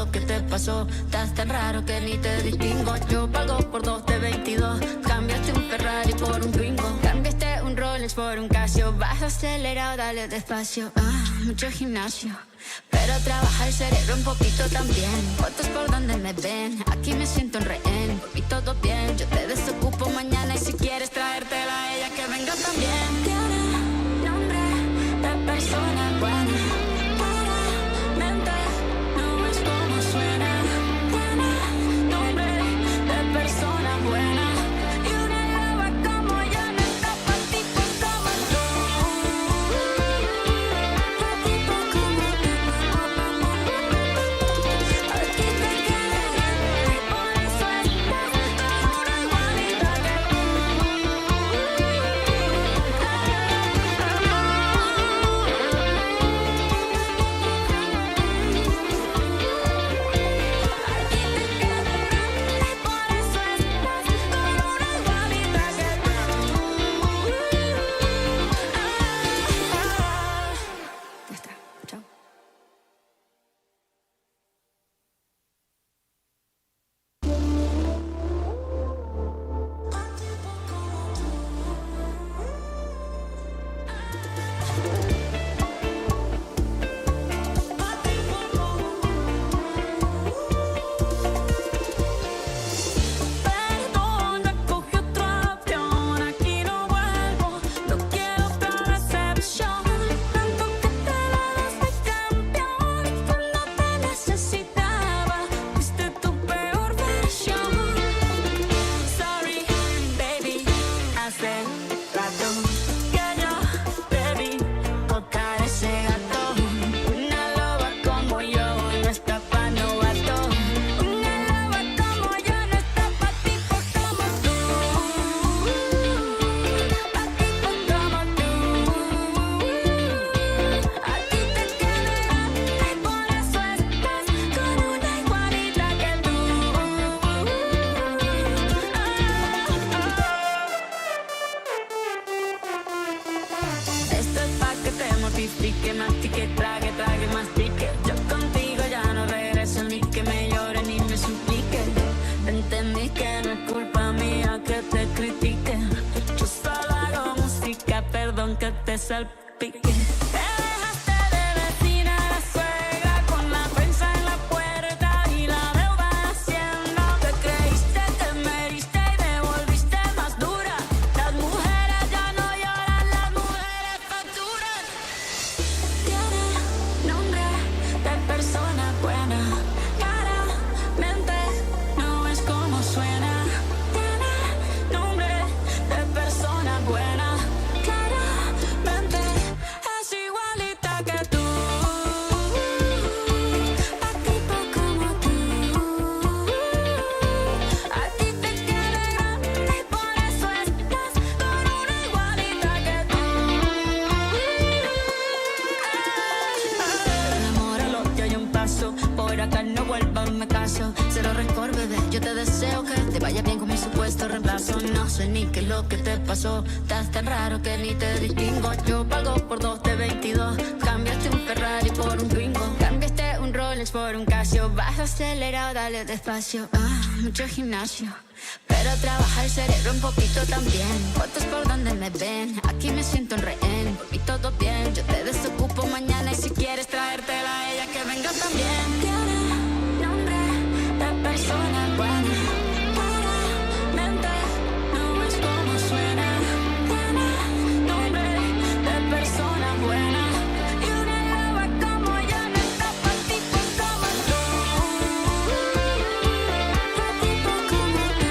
lo que te pasó. Estás tan raro que ni te distingo. Yo pago por 2 de 22. Cambiaste un Ferrari por un Twingo. Cambiaste un Rolex por un Casio. Vas acelerado, dale despacio. Mucho gimnasio, pero trabaja el cerebro un poquito también. Fotos por donde me ven, aquí me siento en rehén. Por mí todo bien, yo te desocupo mañana. Y si quieres traértela a ella, que venga también. Tiene nombre de persona buena. Claramente no es como suena. Tiene nombre de persona buena. Y una loba como yo no está pa' tipos como tú. Que mastique, trague, trague, mastique. Yo contigo ya no regreso, ni que me llore ni me suplique. Entendí que no es culpa mía que te critique. Yo solo hago música, perdón que te salpique. Te dejaste de vecina la suegra, con la prensa en la puerta y la deuda en Hacienda. Te creíste que me heriste y me volviste más dura. Las mujeres ya no lloran, las mujeres facturan. Nombre de persona buena. Claramente no es como suena. Tiene nombre de persona buena. Claramente es igualita que tú. A tipo como tú. A ti te quiere grande y por eso estás con una igualita que tú. El amor al odio hay un paso. Por acá no vuelvas, me caso. Cero rencor, bebé, yo te deseo que te vaya bien con mi supuesto reemplazo. No sé ni qué es lo que te pasó. Estás tan raro que ni te distingo. Yo pago por 2 de 22. Cambiaste un Ferrari por un Twingo. Cambiaste un Rolex por un Casio. Vas acelerado, dale despacio. Mucho gimnasio, pero trabaja el cerebro un poquito también. Fotos por donde me ven, aquí me siento en rehén. Por mí todo bien, yo te desocupo mañana. Y si quieres traértela a ella, que venga también. Tiene nombre de persona buena. Claramente no es como suena. Tiene nombre de persona buena. Y una loba como yo no está pa' tipos como tú. A tipo como tú.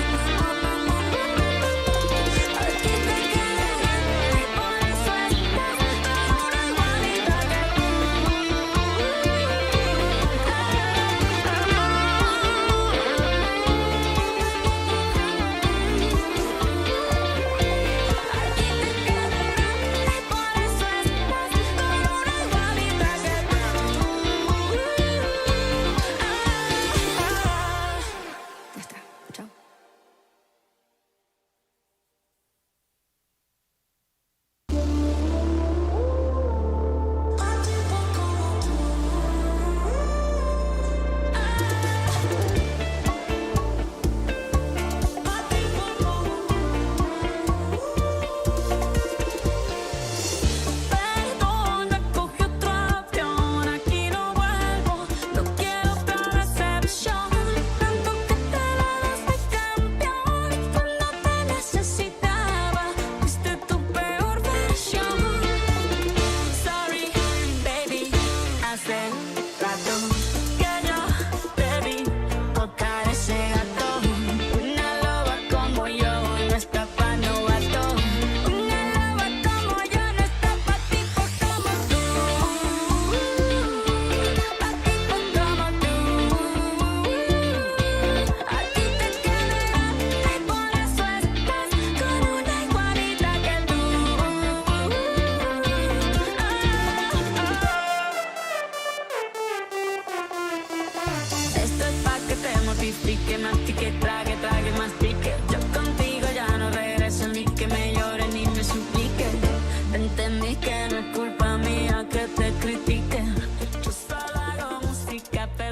A ti te quiere grande y por eso estás con una igualita que tú.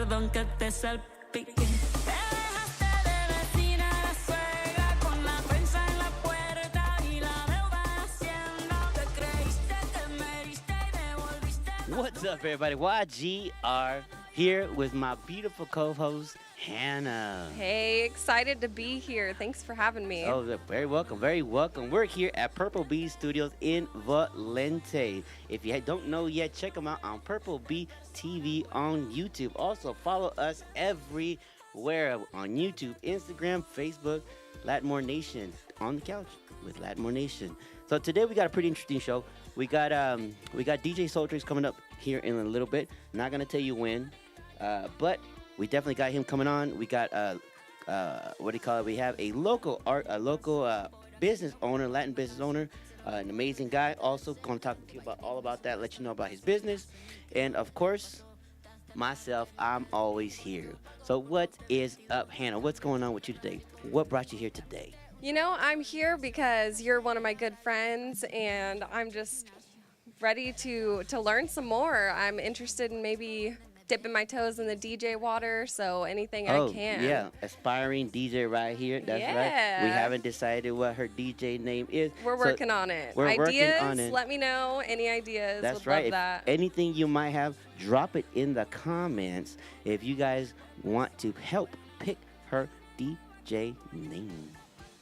perdón que te salpique. Te dejaste de vecina a la suegra con la prensa en la puerta y la deuda en Hacienda. Te creíste que me diste y devolviste. What's up, everybody? YGR here with my beautiful co-host, Hannah. Hey, excited to be here. Thanks for having me. Oh, very welcome, very welcome. We're here at Purple Bee Studios in Valente. If you don't know yet, check them out on Purple Bee TV on YouTube. Also, follow us everywhere on YouTube, Instagram, Facebook, Latmore Nation, on the couch with Latmore Nation. So today we got a pretty interesting show. We got DJ Sultry's coming up here in a little bit. Not gonna tell you when, but we definitely got him coming on. We got what do you call it? We have a local business owner, Latin business owner, an amazing guy. Also gonna talk to you about all about that, let you know about his business, and of course, myself. I'm always here. So what is up, Hannah? What's going on with you today? What brought you here today? You know, I'm here because you're one of my good friends, and I'm just ready to learn some more. I'm interested in maybe dipping my toes in the DJ water, so anything I can. Yeah, aspiring DJ right here. That's right. We haven't decided what her DJ name is. We're working on it. We're ideas, working on it. Let me know. Any ideas? That's Would right. Love that. If anything you might have, drop it in the comments if you guys want to help pick her DJ name.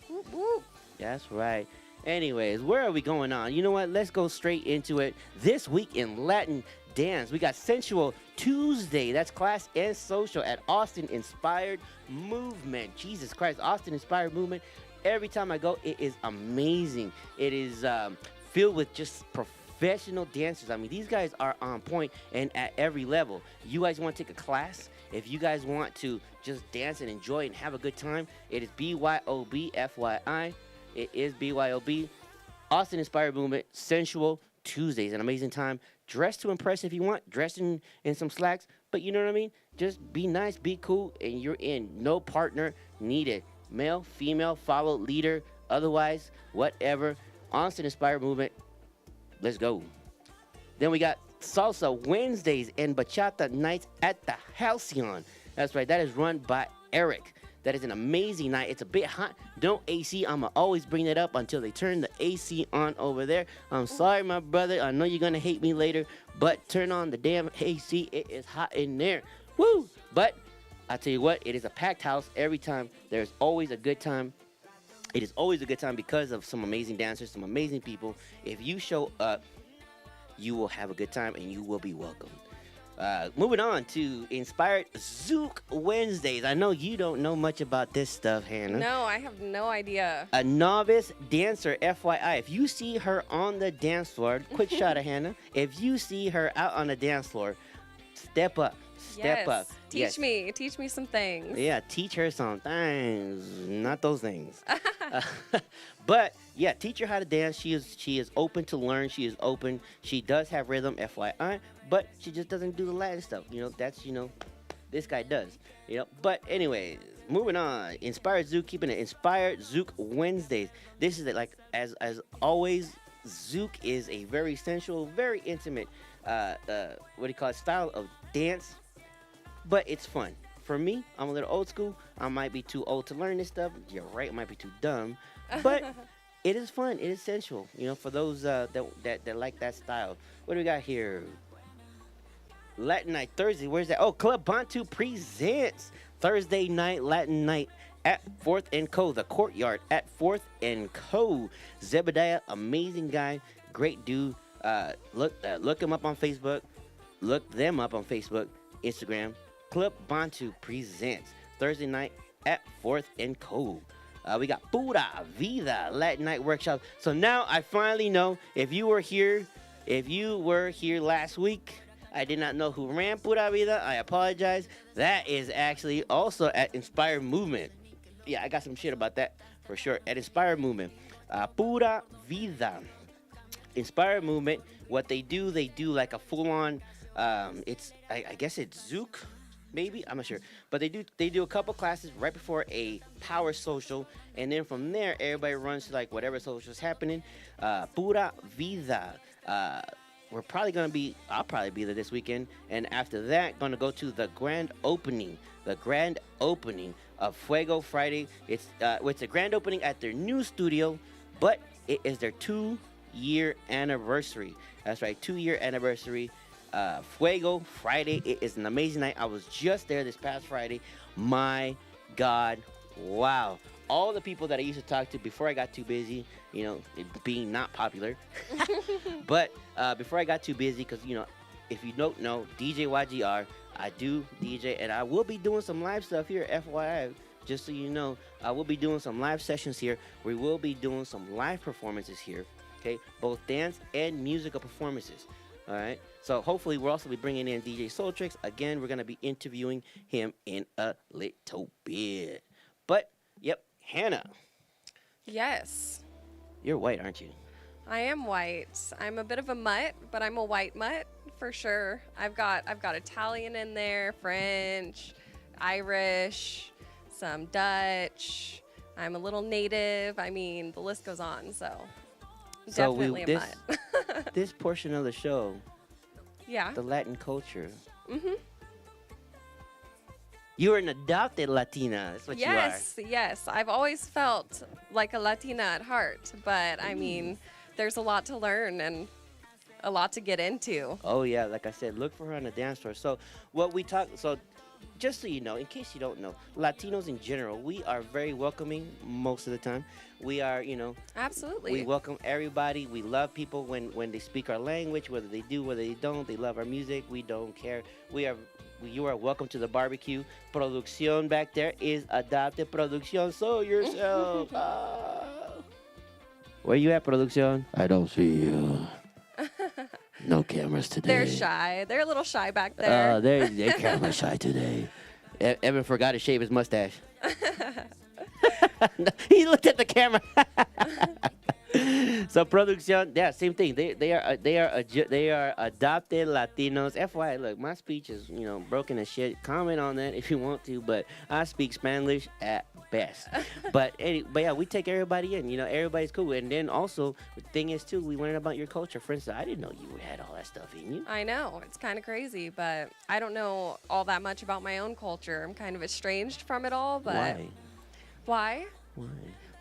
Whoop, whoop. That's right. Anyways, where are we going on? You know what? Let's go straight into it. This week in Latin dance, we got Sensual Tuesday. That's class and social at Austin Inspired Movement. Jesus Christ, Austin Inspired Movement. Every time I go, it is amazing. It is filled with just professional dancers. I mean, these guys are on point and at every level. You guys want to take a class? If you guys want to just dance and enjoy and have a good time, it is BYOB, FYI. It is BYOB, Austin Inspired Movement, Sensual Tuesdays. An amazing time. Dress to impress if you want. Dress in some slacks. But you know what I mean? Just be nice, be cool, and you're in. No partner needed. Male, female, follow, leader, otherwise, whatever. Austin Inspired Movement. Let's go. Then we got Salsa Wednesdays and Bachata Nights at the Halcyon. That's right. That is run by Eric. That is an amazing night. It's a bit hot. No AC. I'ma always bring that up until they turn the AC on over there. I'm sorry, my brother. I know you're gonna hate me later, but turn on the damn AC. It is hot in there. Woo! But I tell you what, it is a packed house every time. There's always a good time. It is always a good time because of some amazing dancers, some amazing people. If you show up, you will have a good time and you will be welcome. Moving on to Inspired Zouk Wednesdays. I know you don't know much about this stuff, Hannah. No, I have no idea. A novice dancer, FYI. If you see her on the dance floor, quick shot of Hannah. If you see her out on the dance floor, step up. Step up. Teach me some things. Yeah, teach her some things, not those things. But yeah, teach her how to dance. She is open to learn. She is open. She does have rhythm, FYI, but she just doesn't do the Latin stuff. You know, that's this guy does. You know, but anyways, moving on. Inspired Zouk, keeping it Inspired Zouk Wednesdays. This is it. Like as always, Zouk is a very sensual, very intimate, style of dance. But it's fun. For me, I'm a little old school. I might be too old to learn this stuff. You're right, I might be too dumb. But it is fun. It is sensual. You know, for those that like that style. What do we got here? Latin Night Thursday. Where's that? Oh, Club Bantu presents Thursday Night Latin Night at 4th and Co. The Courtyard at 4th and Co. Zebediah, amazing guy, great dude. Look him up on Facebook. Look them up on Facebook, Instagram. Club Bantu presents Thursday night at 4th and Co. We got Pura Vida Latin Night Workshop. So now I finally know if you were here last week, I did not know who ran Pura Vida. I apologize. That is actually also at Inspired Movement. Yeah, I got some shit about that for sure. At Inspired Movement. Pura Vida. Inspired Movement. What they do like a full-on, I guess it's Zouk. Maybe, I'm not sure, but they do a couple classes right before a power social, and then from there everybody runs to like whatever social is happening. Pura Vida. we're probably gonna be. I'll probably be there this weekend, and after that, gonna go to the grand opening. The grand opening of Fuego Friday. It's a grand opening at their new studio, but it is their 2-year anniversary. That's right, 2-year anniversary. Fuego Friday. It is an amazing night. I was just there this past Friday. My God, wow. All the people that I used to talk to before I got too busy, it being not popular. But before I got too busy, because, if you don't know, DJ YGR, I do DJ, and I will be doing some live stuff here, FYI, just so you know. I will be doing some live sessions here. We will be doing some live performances here, okay? Both dance and musical performances, all right? So hopefully we'll also be bringing in DJ Soultrix. Again, we're going to be interviewing him in a little bit. But, yep, Hannah. Yes. You're white, aren't you? I am white. I'm a bit of a mutt, but I'm a white mutt for sure. I've got Italian in there, French, Irish, some Dutch. I'm a little native. I mean, the list goes on. So definitely a mutt. This portion of the show, yeah, the Latin culture. Mhm. You're an adopted Latina. That's what you are. Yes. I've always felt like a Latina at heart, but I mean, there's a lot to learn and a lot to get into. Oh yeah, like I said, look for her on the dance floor. So just so you know, in case you don't know, Latinos in general, we are very welcoming most of the time. We are, Absolutely. we welcome everybody. We love people when they speak our language, whether they do, whether they don't. They love our music. We don't care. You are welcome to the barbecue. Producción back there is adopted. Producción, show yourself. Where you at, Producción? I don't see you. No cameras today. They're shy. They're a little shy back there. They're camera shy today. Evan forgot to shave his mustache. He looked at the camera. So Producción, yeah, same thing. They are adopted Latinos. FYI, look, my speech is broken as shit. Comment on that if you want to, but I speak Spanish at best. But yeah, we take everybody in. Everybody's cool. And then also the thing is too, we learn about your culture. For instance, I didn't know you had all that stuff in you. I know, it's kind of crazy, but I don't know all that much about my own culture. I'm kind of estranged from it all. But Why?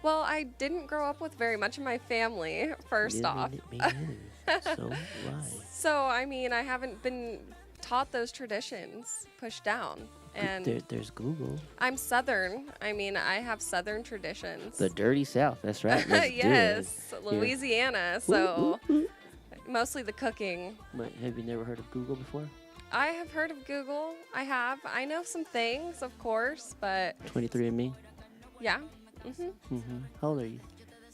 Well, I didn't grow up with very much of my family, first off. So why? So, I mean, I haven't been taught those traditions, pushed down. And there's Google. I'm Southern. I mean, I have Southern traditions. The dirty South, that's right. Let's yes, do it. Louisiana. So, mostly the cooking. But have you never heard of Google before? I have heard of Google. I have. I know some things, of course, but 23andMe? Yeah. How old are you?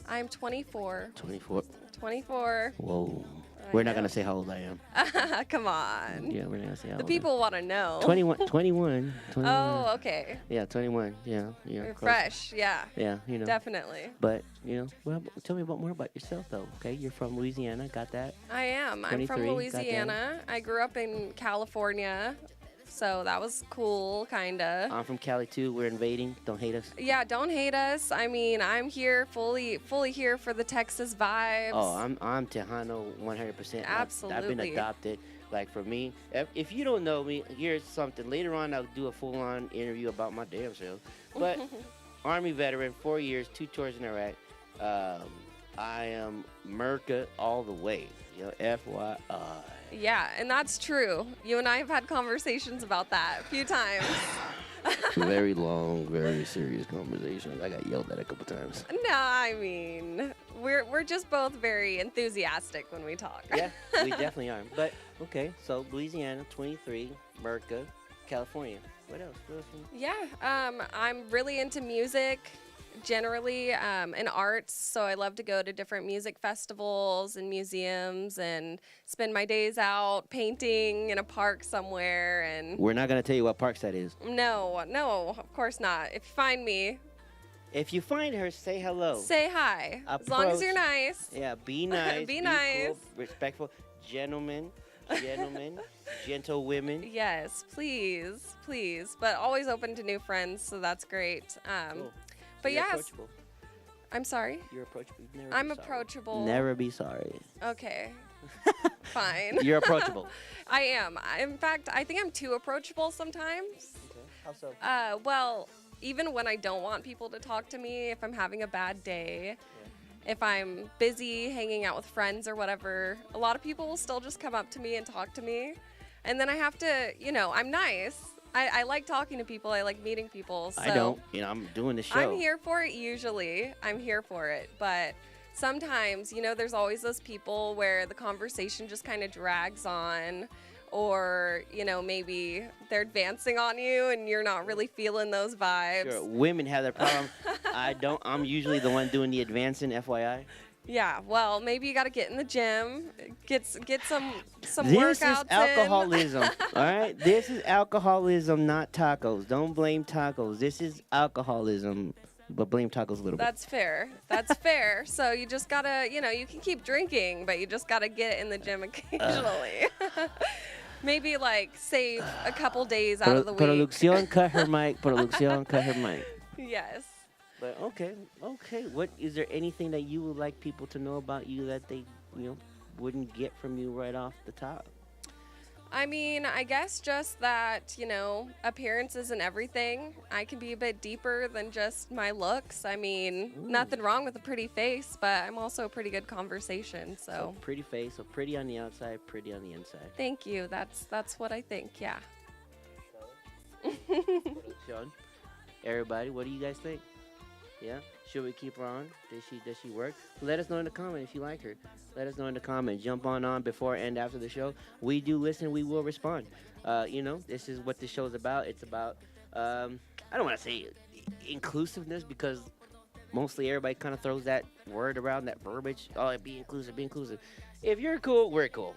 I'm 24. 24. 24. Whoa. We're not going to say how old I am. Come on. Yeah, we're not going to say how old The people want to know. 21. Oh, okay. Yeah, 21. Yeah. You're fresh. Yeah. Yeah, Definitely. But, well, tell me more about yourself, though, okay? You're from Louisiana. Got that? I am. I'm from Louisiana. I grew up in California. So that was cool, kind of. I'm from Cali, too. We're invading. Don't hate us. Yeah, don't hate us. I mean, I'm here fully here for the Texas vibes. Oh, I'm Tejano 100%. Absolutely. I've been adopted. Like, for me, if you don't know me, here's something. Later on, I'll do a full-on interview about my damn self. But Army veteran, 4 years, 2 tours in Iraq. I am Merca all the way. FYI. Yeah, and that's true. You and I have had conversations about that a few times. Very long, very serious conversations. I got yelled at a couple times. No, I mean, we're just both very enthusiastic when we talk. Yeah, we definitely are. But, okay, so Louisiana, 23, Merca, California. What else? Yeah, I'm really into music. Generally, in arts, so I love to go to different music festivals and museums and spend my days out painting in a park somewhere. And we're not going to tell you what park that is. No, of course not. If you find me, if you find her, say hello. Say hi. Approach. As long as you're nice. Yeah, be nice. Be nice. Cool, respectful. Gentlemen, gentle women. Yes, please. But always open to new friends, so that's great. Cool. But You're yes. approachable. I'm sorry? You're approachable. I'm approachable. Never be sorry. Okay. Fine. You're approachable. I am. In fact, I think I'm too approachable sometimes. Okay. How so? Well, even when I don't want people to talk to me, if I'm having a bad day, if I'm busy hanging out with friends or whatever, a lot of people will still just come up to me and talk to me. And then I have to, I'm nice. I like talking to people. I like meeting people. So I don't. I'm doing the show. I'm here for it usually. I'm here for it. But sometimes, there's always those people where the conversation just kind of drags on, or, maybe they're advancing on you and you're not really feeling those vibes. Sure. Women have that problem. I don't. I'm usually the one doing the advancing, FYI. Yeah, well, maybe you got to get in the gym, get some This workouts is alcoholism, all right? This is alcoholism, not tacos. Don't blame tacos. This is alcoholism, but blame tacos a little bit. That's fair. That's fair. So you just got to, you can keep drinking, but you just got to get in the gym occasionally. Maybe, save a couple days out of the week. Producción, cut her mic. Producción, cut her mic. Yes. But okay. What is there anything that you would like people to know about you that they, wouldn't get from you right off the top? I mean, I guess just that, appearance isn't everything. I can be a bit deeper than just my looks. I mean, nothing wrong with a pretty face, but I'm also a pretty good conversation, so. Pretty face, so pretty on the outside, pretty on the inside. Thank you. That's what I think, yeah. Producción. Everybody, what do you guys think? Yeah? Should we keep her on? Does she work? Let us know in the comment if you like her. Let us know in the comment. Jump on before and after the show. We do listen. We will respond. This is what the show is about. It's about, I don't want to say inclusiveness, because mostly everybody kind of throws that word around, that verbiage. Oh, be inclusive, be inclusive. If you're cool, we're cool.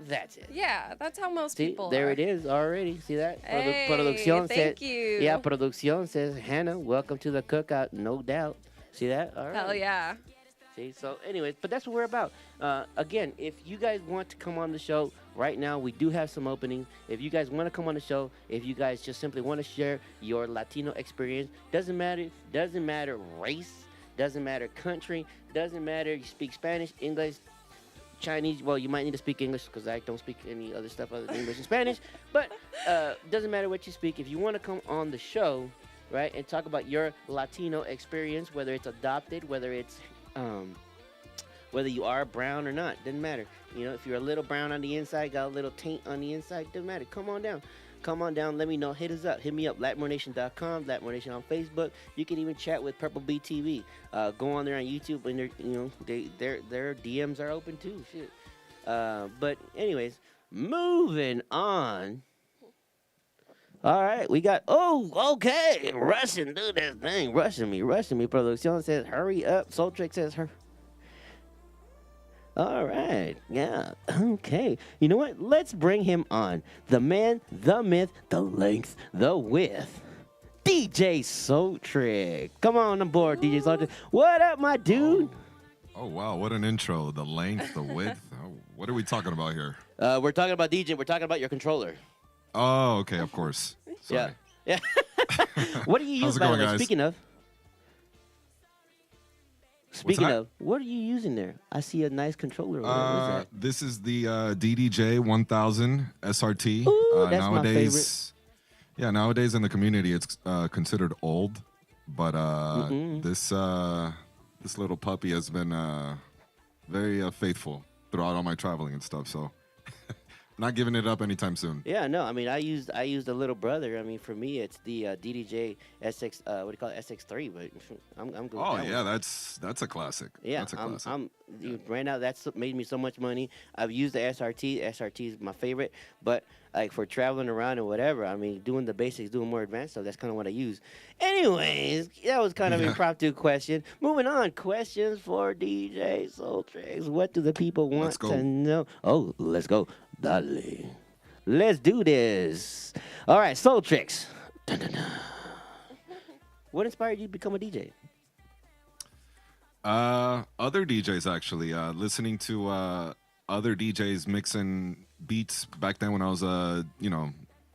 That's it. Yeah, that's how most See, people there are. it is already. See that? Hey, Producción thank you. Yeah, Producción says, Hannah, welcome to the cookout. No doubt. See that? All right. Hell yeah. See, so anyways, but that's what we're about. Again, if you guys want to come on the show right now, we do have some openings. If you guys want to come on the show, if you guys just simply want to share your Latino experience, doesn't matter race, doesn't matter country, doesn't matter you speak Spanish, English, Chinese. Well, you might need to speak English because I don't speak any other stuff other than English and Spanish. But doesn't matter what you speak. If you want to come on the show, right, and talk about your Latino experience, whether it's adopted, whether it's whether you are brown or not, doesn't matter. If you're a little brown on the inside, got a little taint on the inside, doesn't matter. Come on down. Come on down. Let me know. Hit us up. Hit me up. LatmoreNation.com. Latmorenation on Facebook. You can even chat with Purple Bee TV. Go on there on YouTube, and their DMs are open too. Shit. But anyways, moving on. All right, we got. Oh, okay. Russian, do this thing. Rushing me. Producción says, hurry up. Soultrick says, her. All right. Yeah. Okay. You know what? Let's bring him on. The man, the myth, the length, the width. DJ Soultrick. Come on board, DJ Soultrick. What up, my dude? Oh, wow. What an intro. The length, the width. What are we talking about here? We're talking about DJ. We're talking about your controller. Oh, okay. Of course. Sorry. Yeah. What do you use, How's it by the going, way? guys? Speaking that? of, what are you using there? I see a nice controller over there. What is that? This is the DDJ 1000 SRT. Ooh, that's nowadays, my favorite. Nowadays in the community, it's considered old, but this little puppy has been very faithful throughout all my traveling and stuff. So, not giving it up anytime soon. Yeah, no. I mean, I used a little brother. I mean, for me, it's the DDJ SX. What do you call it? SX3. But I'm good. Oh with that yeah, one. that's a classic. Yeah, that's a classic. Right now, that's made me so much money. I've used the SRT. SRT is my favorite. But like for traveling around and whatever, I mean, doing the basics, doing more advanced stuff, that's kind of what I use. Anyways, that was kind of an impromptu question. Moving on, questions for DJ Soultrick. What do the people want to know? Oh, let's go. Dale. Let's do this. All right, Soultrick. What inspired you to become a DJ? Other DJs actually. Listening to other DJs mixing beats back then when I was a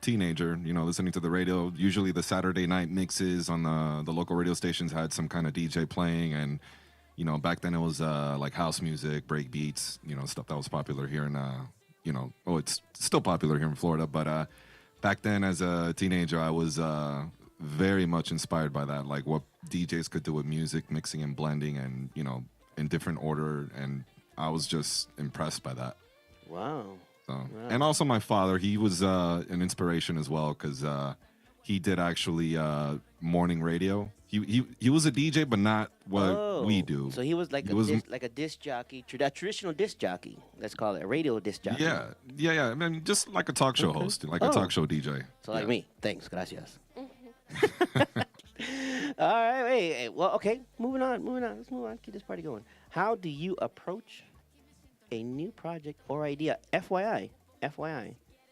teenager. Listening to the radio. Usually the Saturday night mixes on the local radio stations had some kind of DJ playing, and back then it was like house music, break beats, stuff that was popular here in it's still popular here in Florida, but back then as a teenager I was very much inspired by that, like what DJs could do with music, mixing and blending, and in different order, and I was just impressed by that. Wow. So, Wow. and also my father, he was an inspiration as well, because he did actually morning radio. He was a DJ, but not what we do. So he was like like a disc jockey, a traditional disc jockey. Let's call it a radio disc jockey. Yeah. I mean, just like a talk show host, like a talk show DJ. So like me. Thanks, gracias. All right, wait. Well, okay. Moving on. Let's move on. Keep this party going. How do you approach a new project or idea? FYI,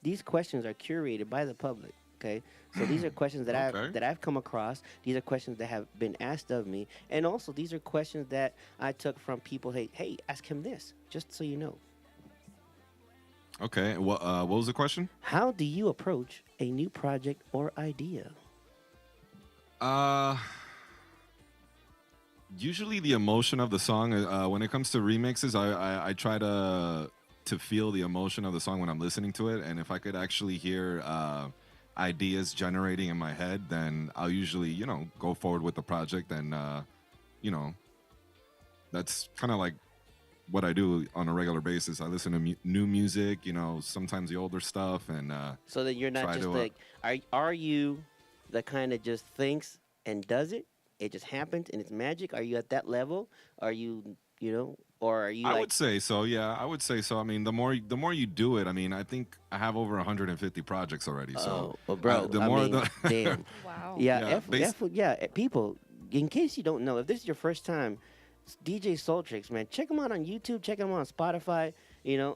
these questions are curated by the public. Okay, so these are questions that I've come across. These are questions that have been asked of me, and also these are questions that I took from people. Hey, ask him this, just so you know. Okay, what was the question? How do you approach a new project or idea? Usually the emotion of the song. When it comes to remixes, I try to feel the emotion of the song when I'm listening to it, and if I could actually hear ideas generating in my head, then I'll usually go forward with the project, and that's kind of like what I do on a regular basis. I listen to new music, sometimes the older stuff, and so that you're not just like, are you the kind that just thinks and does it? It just happens and it's magic. Are you at that level? Are you or are you? I would say so. Yeah, I would say so. I mean, the more you do it, I mean, I think I have over 150 projects already. So, well, bro, damn. Wow. Yeah, people. In case you don't know, if this is your first time, DJ Soultrix, man, check him out on YouTube. Check him out on Spotify.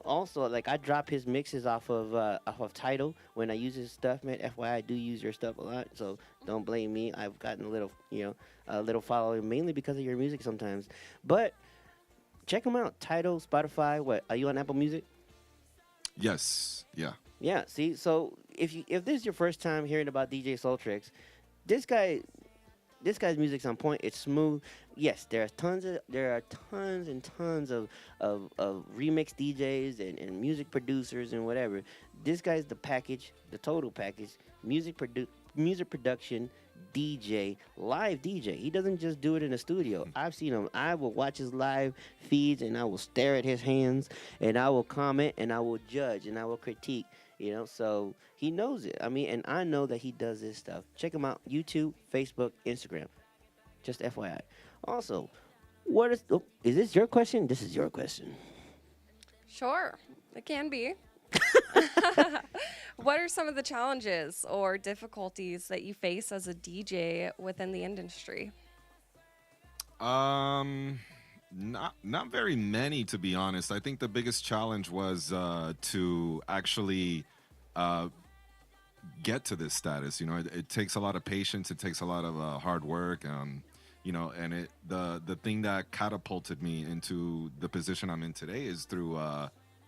Also, like, I drop his mixes off of Tidal when I use his stuff, man. FYI, I do use your stuff a lot, so don't blame me. I've gotten a little following mainly because of your music sometimes, but. Check them out. Tidal, Spotify. What? Are you on Apple Music? Yes. Yeah. Yeah. See, so if this is your first time hearing about DJ Soultrix, this guy's music's on point. It's smooth. Yes, there are tons and tons of remix DJs and music producers and whatever. This guy's the package, the total package. Music production. DJ, live DJ. He doesn't just do it in the studio. I've seen him. I will watch his live feeds and I will stare at his hands and I will comment and I will judge and I will critique. So he knows it. I mean, and I know that he does this stuff. Check him out. YouTube, Facebook, Instagram. Just FYI. Also, is this your question? This is your question. Sure, it can be. What are some of the challenges or difficulties that you face as a DJ within the industry? Not very many, to be honest. I think the biggest challenge was to actually get to this status. It takes a lot of patience. It takes a lot of hard work. And the thing that catapulted me into the position I'm in today is through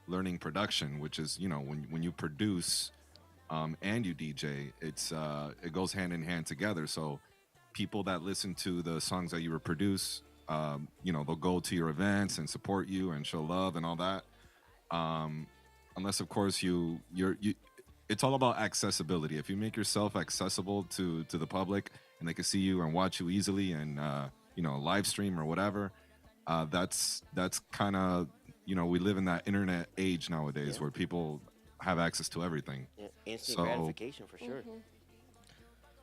learning production, which is when you produce and you DJ, it goes hand in hand together. So people that listen to the songs that you produce, they'll go to your events and support you and show love and all that. Unless of course you it's all about accessibility. If you make yourself accessible to the public and they can see you and watch you easily and live stream or whatever, that's kind of we live in that internet age nowadays where people have access to everything. Yeah, instant gratification for sure. Mm-hmm.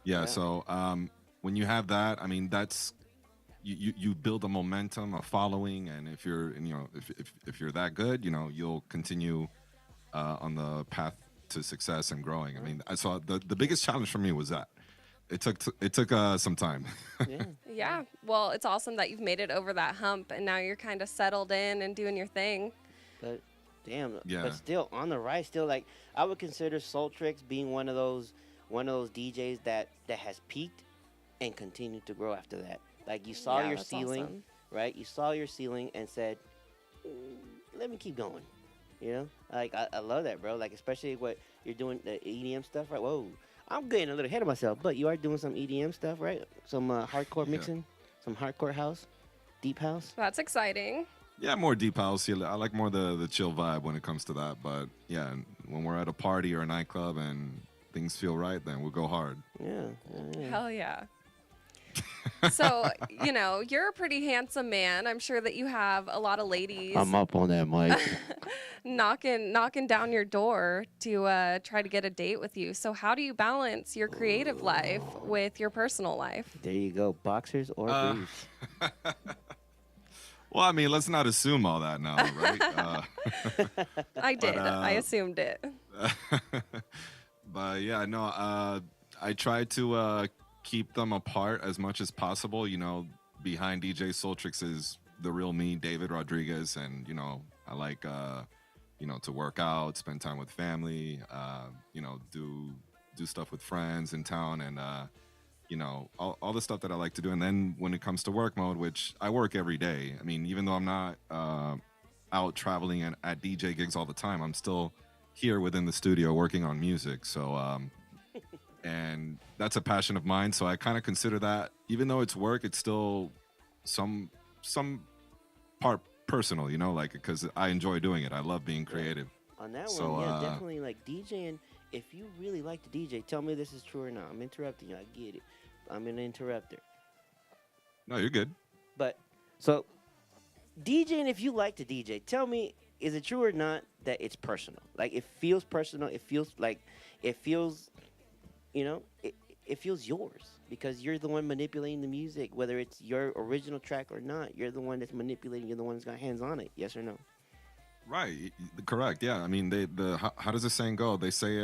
Yeah. So when you have that, I mean, that's you build a momentum, a following, and if you're if you're that good, you'll continue on the path to success and growing. I mean, I saw the biggest challenge for me was that it took some time. Yeah. Yeah. Well, it's awesome that you've made it over that hump and now you're kind of settled in and doing your thing. But damn, Yeah. but still on the rise. Still, like, I would consider Soultrix being one of those DJs that has peaked and continued to grow after that. Like, you saw Yeah, your that's ceiling, awesome. right? You saw your ceiling and said, let me keep going. Like, I love that, bro. Like, especially what you're doing, the EDM stuff, right? Whoa, I'm getting a little ahead of myself, but you are doing some EDM stuff, right? Some hardcore mixing, some hardcore house. Deep house. That's exciting. Yeah, more deep house. Yeah, I like more the chill vibe when it comes to that. But yeah, when we're at a party or a nightclub and things feel right, then we'll go hard. Yeah. Hell yeah. So, you're a pretty handsome man. I'm sure that you have a lot of ladies I'm up on that, Mike. knocking down your door to try to get a date with you. So how do you balance your creative life with your personal life? There you go. Boxers or briefs. Well, I mean, let's not assume all that now, right? I did. I assumed it. But yeah, no, I try to keep them apart as much as possible. Behind DJ Soltrix is the real me, David Rodriguez, and I like to work out, spend time with family, do stuff with friends in town, and all the stuff that I like to do. And then when it comes to work mode, which I work every day. I mean, even though I'm not out traveling at DJ gigs all the time, I'm still here within the studio working on music. So, and that's a passion of mine. So I kind of consider that, even though it's work, it's still some part personal, because I enjoy doing it. I love being creative. On that So, one, yeah, definitely like DJing. If you really like to DJ, tell me this is true or not. I'm interrupting you. I get it. I'm an interrupter. No, you're good. But so DJing, if you like to DJ, tell me, is it true or not that it's personal? Like it feels personal. It feels like it feels yours because you're the one manipulating the music, whether it's your original track or not. You're the one that's manipulating. You're the one that's got hands on it. Yes or no? Right. Correct. Yeah. I mean, how does the saying go? They say,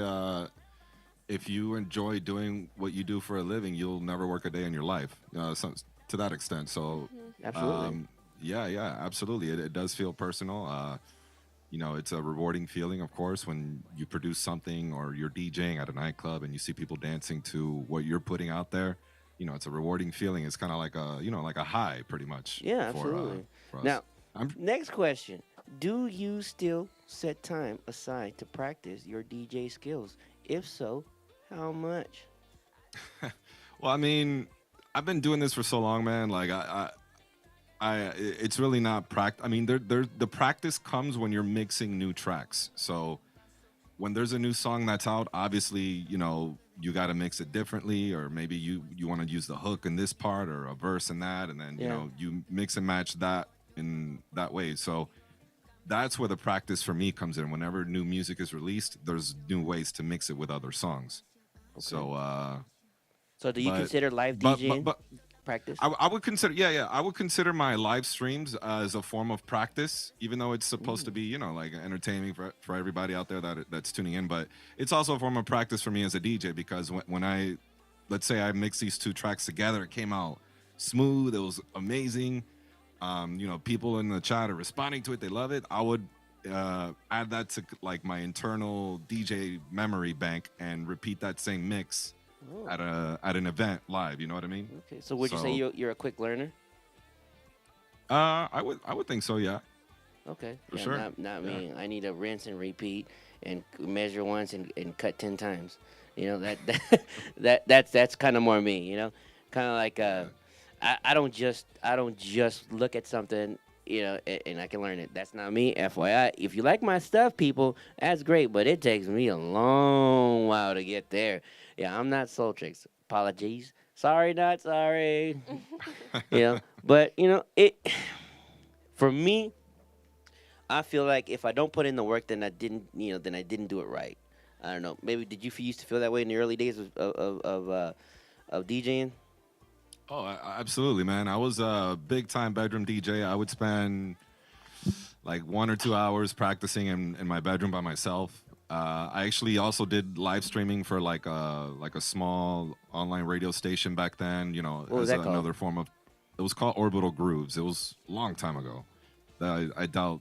if you enjoy doing what you do for a living, you'll never work a day in your life. To that extent. So, Absolutely. Yeah, absolutely. It does feel personal. It's a rewarding feeling, of course, when you produce something or you're DJing at a nightclub and you see people dancing to what you're putting out there. It's a rewarding feeling. It's kind of like a high, pretty much. Yeah, absolutely. For us. Now, next question. Do you still set time aside to practice your DJ skills? If so, how much? Well, I mean, I've been doing this for so long, man. Like, it's really not practice. I mean, the practice comes when you're mixing new tracks. So when there's a new song that's out, obviously, you got to mix it differently, or maybe you want to use the hook in this part or a verse in that, and then you mix and match that in that way. So that's where the practice for me comes in. Whenever new music is released, there's new ways to mix it with other songs. Okay. So do you consider live DJing practice? I would consider, I would consider my live streams as a form of practice, even though it's supposed to be, like entertaining for everybody out there that's tuning in. But it's also a form of practice for me as a DJ, because when let's say I mix these two tracks together, it came out smooth, it was amazing. People in the chat are responding to it. They love it. I would add that to like my internal DJ memory bank and repeat that same mix at an event live. You know what I mean? Okay. So would you say you're a quick learner? I would think so. Yeah. Okay. For sure. Not me. I need to rinse and repeat and measure once and cut 10 times. That's kind of more me. Kind of like I don't just look at something, and I can learn it. That's not me, FYI. If you like my stuff, people, that's great, but it takes me a long while to get there. Yeah, I'm not Soltrix. Apologies. Sorry, not sorry. But it for me, I feel like if I don't put in the work, then I didn't do it right. I don't know. Maybe did you used to feel that way in the early days of DJing? Oh, absolutely, man. I was a big-time bedroom DJ. I would spend like 1 or 2 hours practicing in my bedroom by myself. I actually also did live streaming for like a small online radio station back then. What was as that called? another form of. It was called Orbital Grooves. It was a long time ago. I doubt.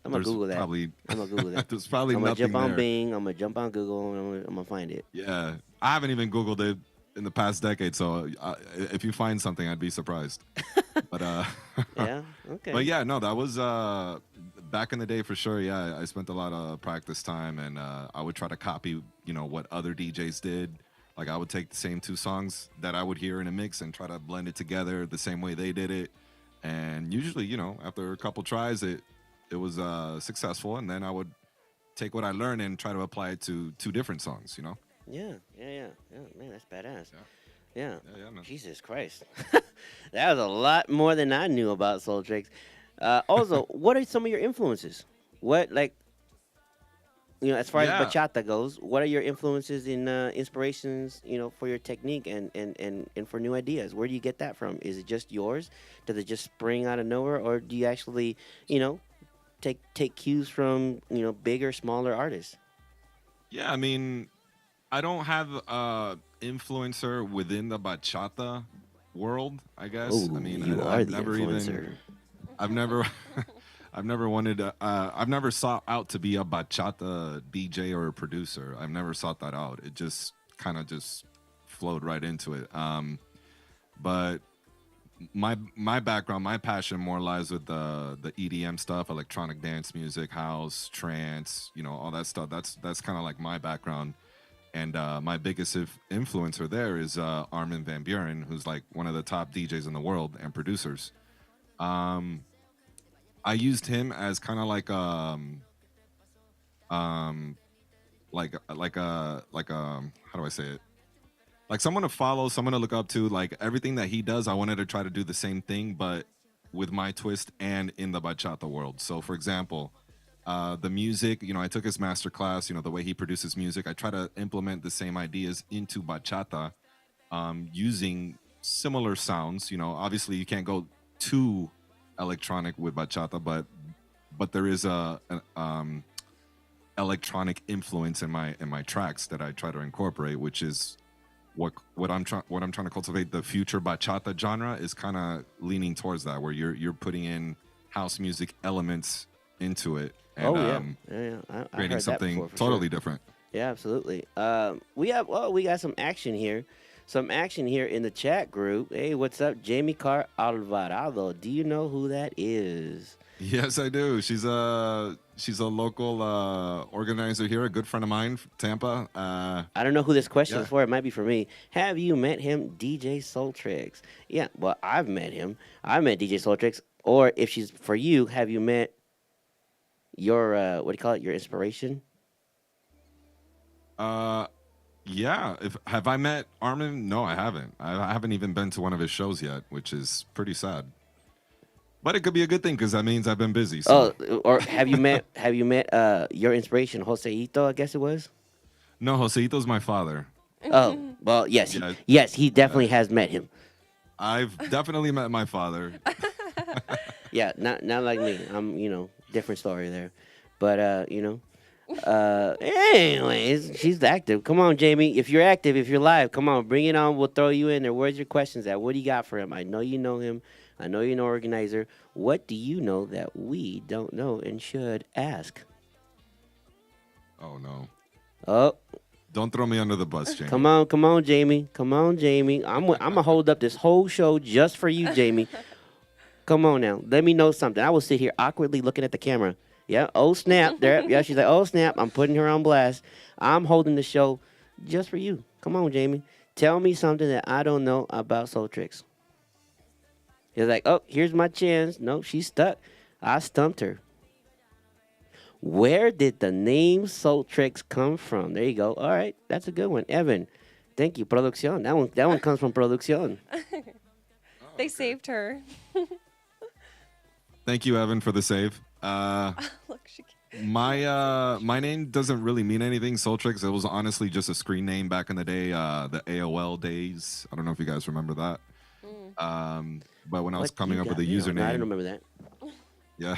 I'm gonna Google that. I'm gonna Google that. There's probably I'm nothing gonna jump on there. Bing. I'm gonna jump on Google. And I'm gonna find it. Yeah, I haven't even Googled it in the past decade, so if you find something, I'd be surprised. But Yeah. Okay. but yeah, no, that was back in the day for sure. Yeah, I spent a lot of practice time, and I would try to copy, what other DJs did. Like I would take the same two songs that I would hear in a mix and try to blend it together the same way they did it. And usually, after a couple tries, it was successful, and then I would take what I learned and try to apply it to two different songs. Yeah. Man, that's badass. Yeah. Yeah, man. Jesus Christ. That was a lot more than I knew about Soul Tricks. Also, what are some of your influences? What, like, as far as Yeah. bachata goes, what are your influences and inspirations, for your technique and for new ideas? Where do you get that from? Is it just yours? Does it just spring out of nowhere? Or do you actually, take cues from, bigger, smaller artists? Yeah, I mean, I don't have a influencer within the bachata world, I guess. Oh, I mean, you are I've the never influencer. I've never, I've never wanted to, I've never sought out to be a bachata DJ or a producer. I've never sought that out. It just kind of just flowed right into it. But my background, my passion more lies with the EDM stuff, electronic dance music, house, trance, all that stuff. That's kind of like my background. And my biggest influencer there is Armin van Buren, who's like one of the top DJs in the world and producers. I used him as kind of like how do I say it? Like someone to follow, someone to look up to. Like everything that he does, I wanted to try to do the same thing, but with my twist and in the bachata world. So, for example, the music, I took his master class. The way he produces music, I try to implement the same ideas into bachata, using similar sounds. Obviously you can't go too electronic with bachata, but there is an electronic influence in my tracks that I try to incorporate, which is what I'm trying to cultivate. The future bachata genre is kind of leaning towards that, where you're putting in house music elements into it and Oh yeah, yeah. I creating heard that something before, for totally sure. different. Yeah, absolutely. We got some action here. Some action here in the chat group. Hey, what's up, Jamie Carr Alvarado? Do you know who that is? Yes, I do. She's a local organizer here, a good friend of mine, Tampa. I don't know who this question is Yeah. for. It might be for me. Have you met him, DJ Soultrix? Yeah, well, I've met him. I met DJ Soultrix. Or if she's for you, have you met your what do you call it? Your inspiration? Uh, yeah. If have I met Armin? No, I haven't. I haven't even been to one of his shows yet, which is pretty sad. But it could be a good thing because that means I've been busy. Oh, So or have you met your inspiration, Joseito? I guess it was. no, Joseito's my father. Oh, well, yes, Yeah, yes, he yeah. definitely has met him. I've definitely met my father. Yeah, not like me. I'm, different story there. But anyways, she's active. Come on, Jamie. If you're active, if you're live, come on, bring it on. We'll throw you in there. Where's your questions at? What do you got for him? I know you know him. I know you know organizer. What do you know that we don't know and should ask? Oh no! Oh, Don't throw me under the bus, Jamie. come on, Jamie. Come on, Jamie. I'm gonna hold up this whole show just for you, Jamie. Come on now. Let me know something. I will sit here awkwardly looking at the camera. Yeah. Oh snap. There. Yeah. She's like, oh snap. I'm putting her on blast. I'm holding the show just for you. Come on, Jamie. Tell me something that I don't know about Soul Tricks. He's like, oh, here's my chance. No, she's stuck. I stumped her. Where did the name Soul Tricks come from? There you go. All right, that's a good one, Evan. Thank you, Producción. That one comes from Producción. They saved her. Thank you, Evan, for the save. Look, she. My name doesn't really mean anything. Soultrix. It was honestly just a screen name back in the day, the AOL days. I don't know if you guys remember that. But when I was What coming you up with got a me on? No, I username, don't remember that. yeah,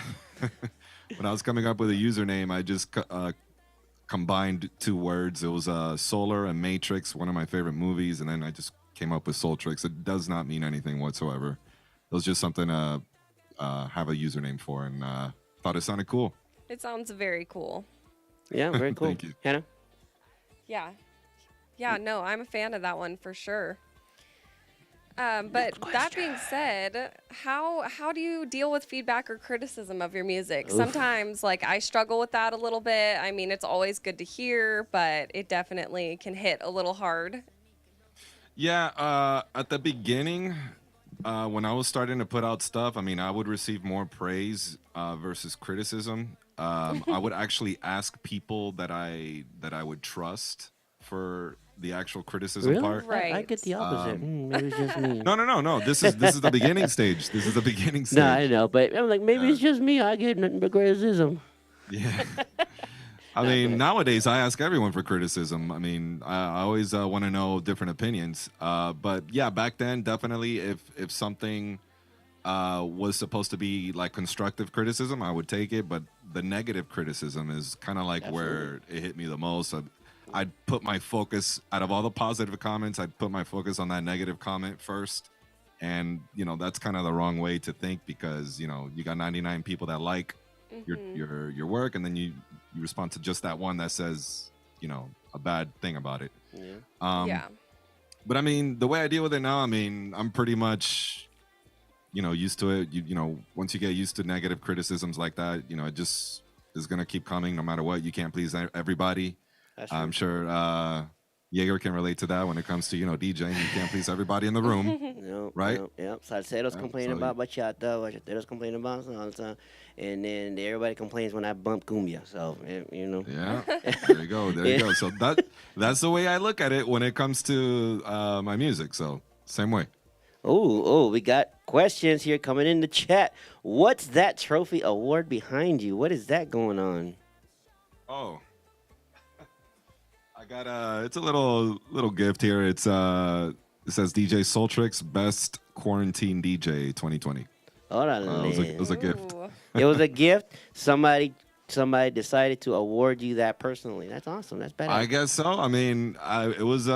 when I was coming up with a username, I just combined two words. It was Solar and Matrix, one of my favorite movies, and then I just came up with Soultrix. It does not mean anything whatsoever. It was just something to have a username for, and thought it sounded cool. It sounds very cool. Yeah, very cool. Thank you. Hannah? Yeah. Yeah, no, I'm a fan of that one for sure. But that being said, how do you deal with feedback or criticism of your music? Oof. Sometimes, like, I struggle with that a little bit. I mean, it's always good to hear, but it definitely can hit a little hard. Yeah, at the beginning, When I was starting to put out stuff, I mean, I would receive more praise versus criticism. I would actually ask people that I would trust for the actual criticism Really? part. I get Right. the opposite. Maybe it's just me. No, no, no, no. This is the beginning stage. This is the beginning No, I stage. know, but I'm like, maybe it's just me. I get nothing but criticism. Yeah. I Nah, go mean, ahead. nowadays I ask everyone for criticism. I mean, I always want to know different opinions. But yeah, back then, definitely, if something was supposed to be like constructive criticism, I would take it. But the negative criticism is kind of like where it hit me the most. I'd put my focus out of all the positive comments. I'd put my focus on that negative comment first, and that's kind of the wrong way to think because you got 99 people that like your work, and then you respond to just that one that says a bad thing about it. Yeah. Yeah. But I mean, the way I deal with it now, I mean, I'm pretty much used to it. Once you get used to negative criticisms like that, it just is gonna keep coming no matter what. You can't please everybody. That's I'm true. sure Jaeger can relate to that when it comes to DJing. You can't please everybody in the room, No, right? no, yep. Salseros Yeah, complain so about bachata, bachateros complain about salsa, and then everybody complains when I bump cumbia. So, yeah, there you go, there you Yeah. go. So that's the way I look at it when it comes to my music. So same way. Oh, we got questions here coming in the chat. What's that trophy award behind you? What is that going on? Oh, I got it's a little gift here. It says DJ Soltrix Best Quarantine DJ 2020. It was a gift. Ooh. It was a gift. Somebody decided to award you that personally. That's awesome. That's better. I guess so. I mean, it was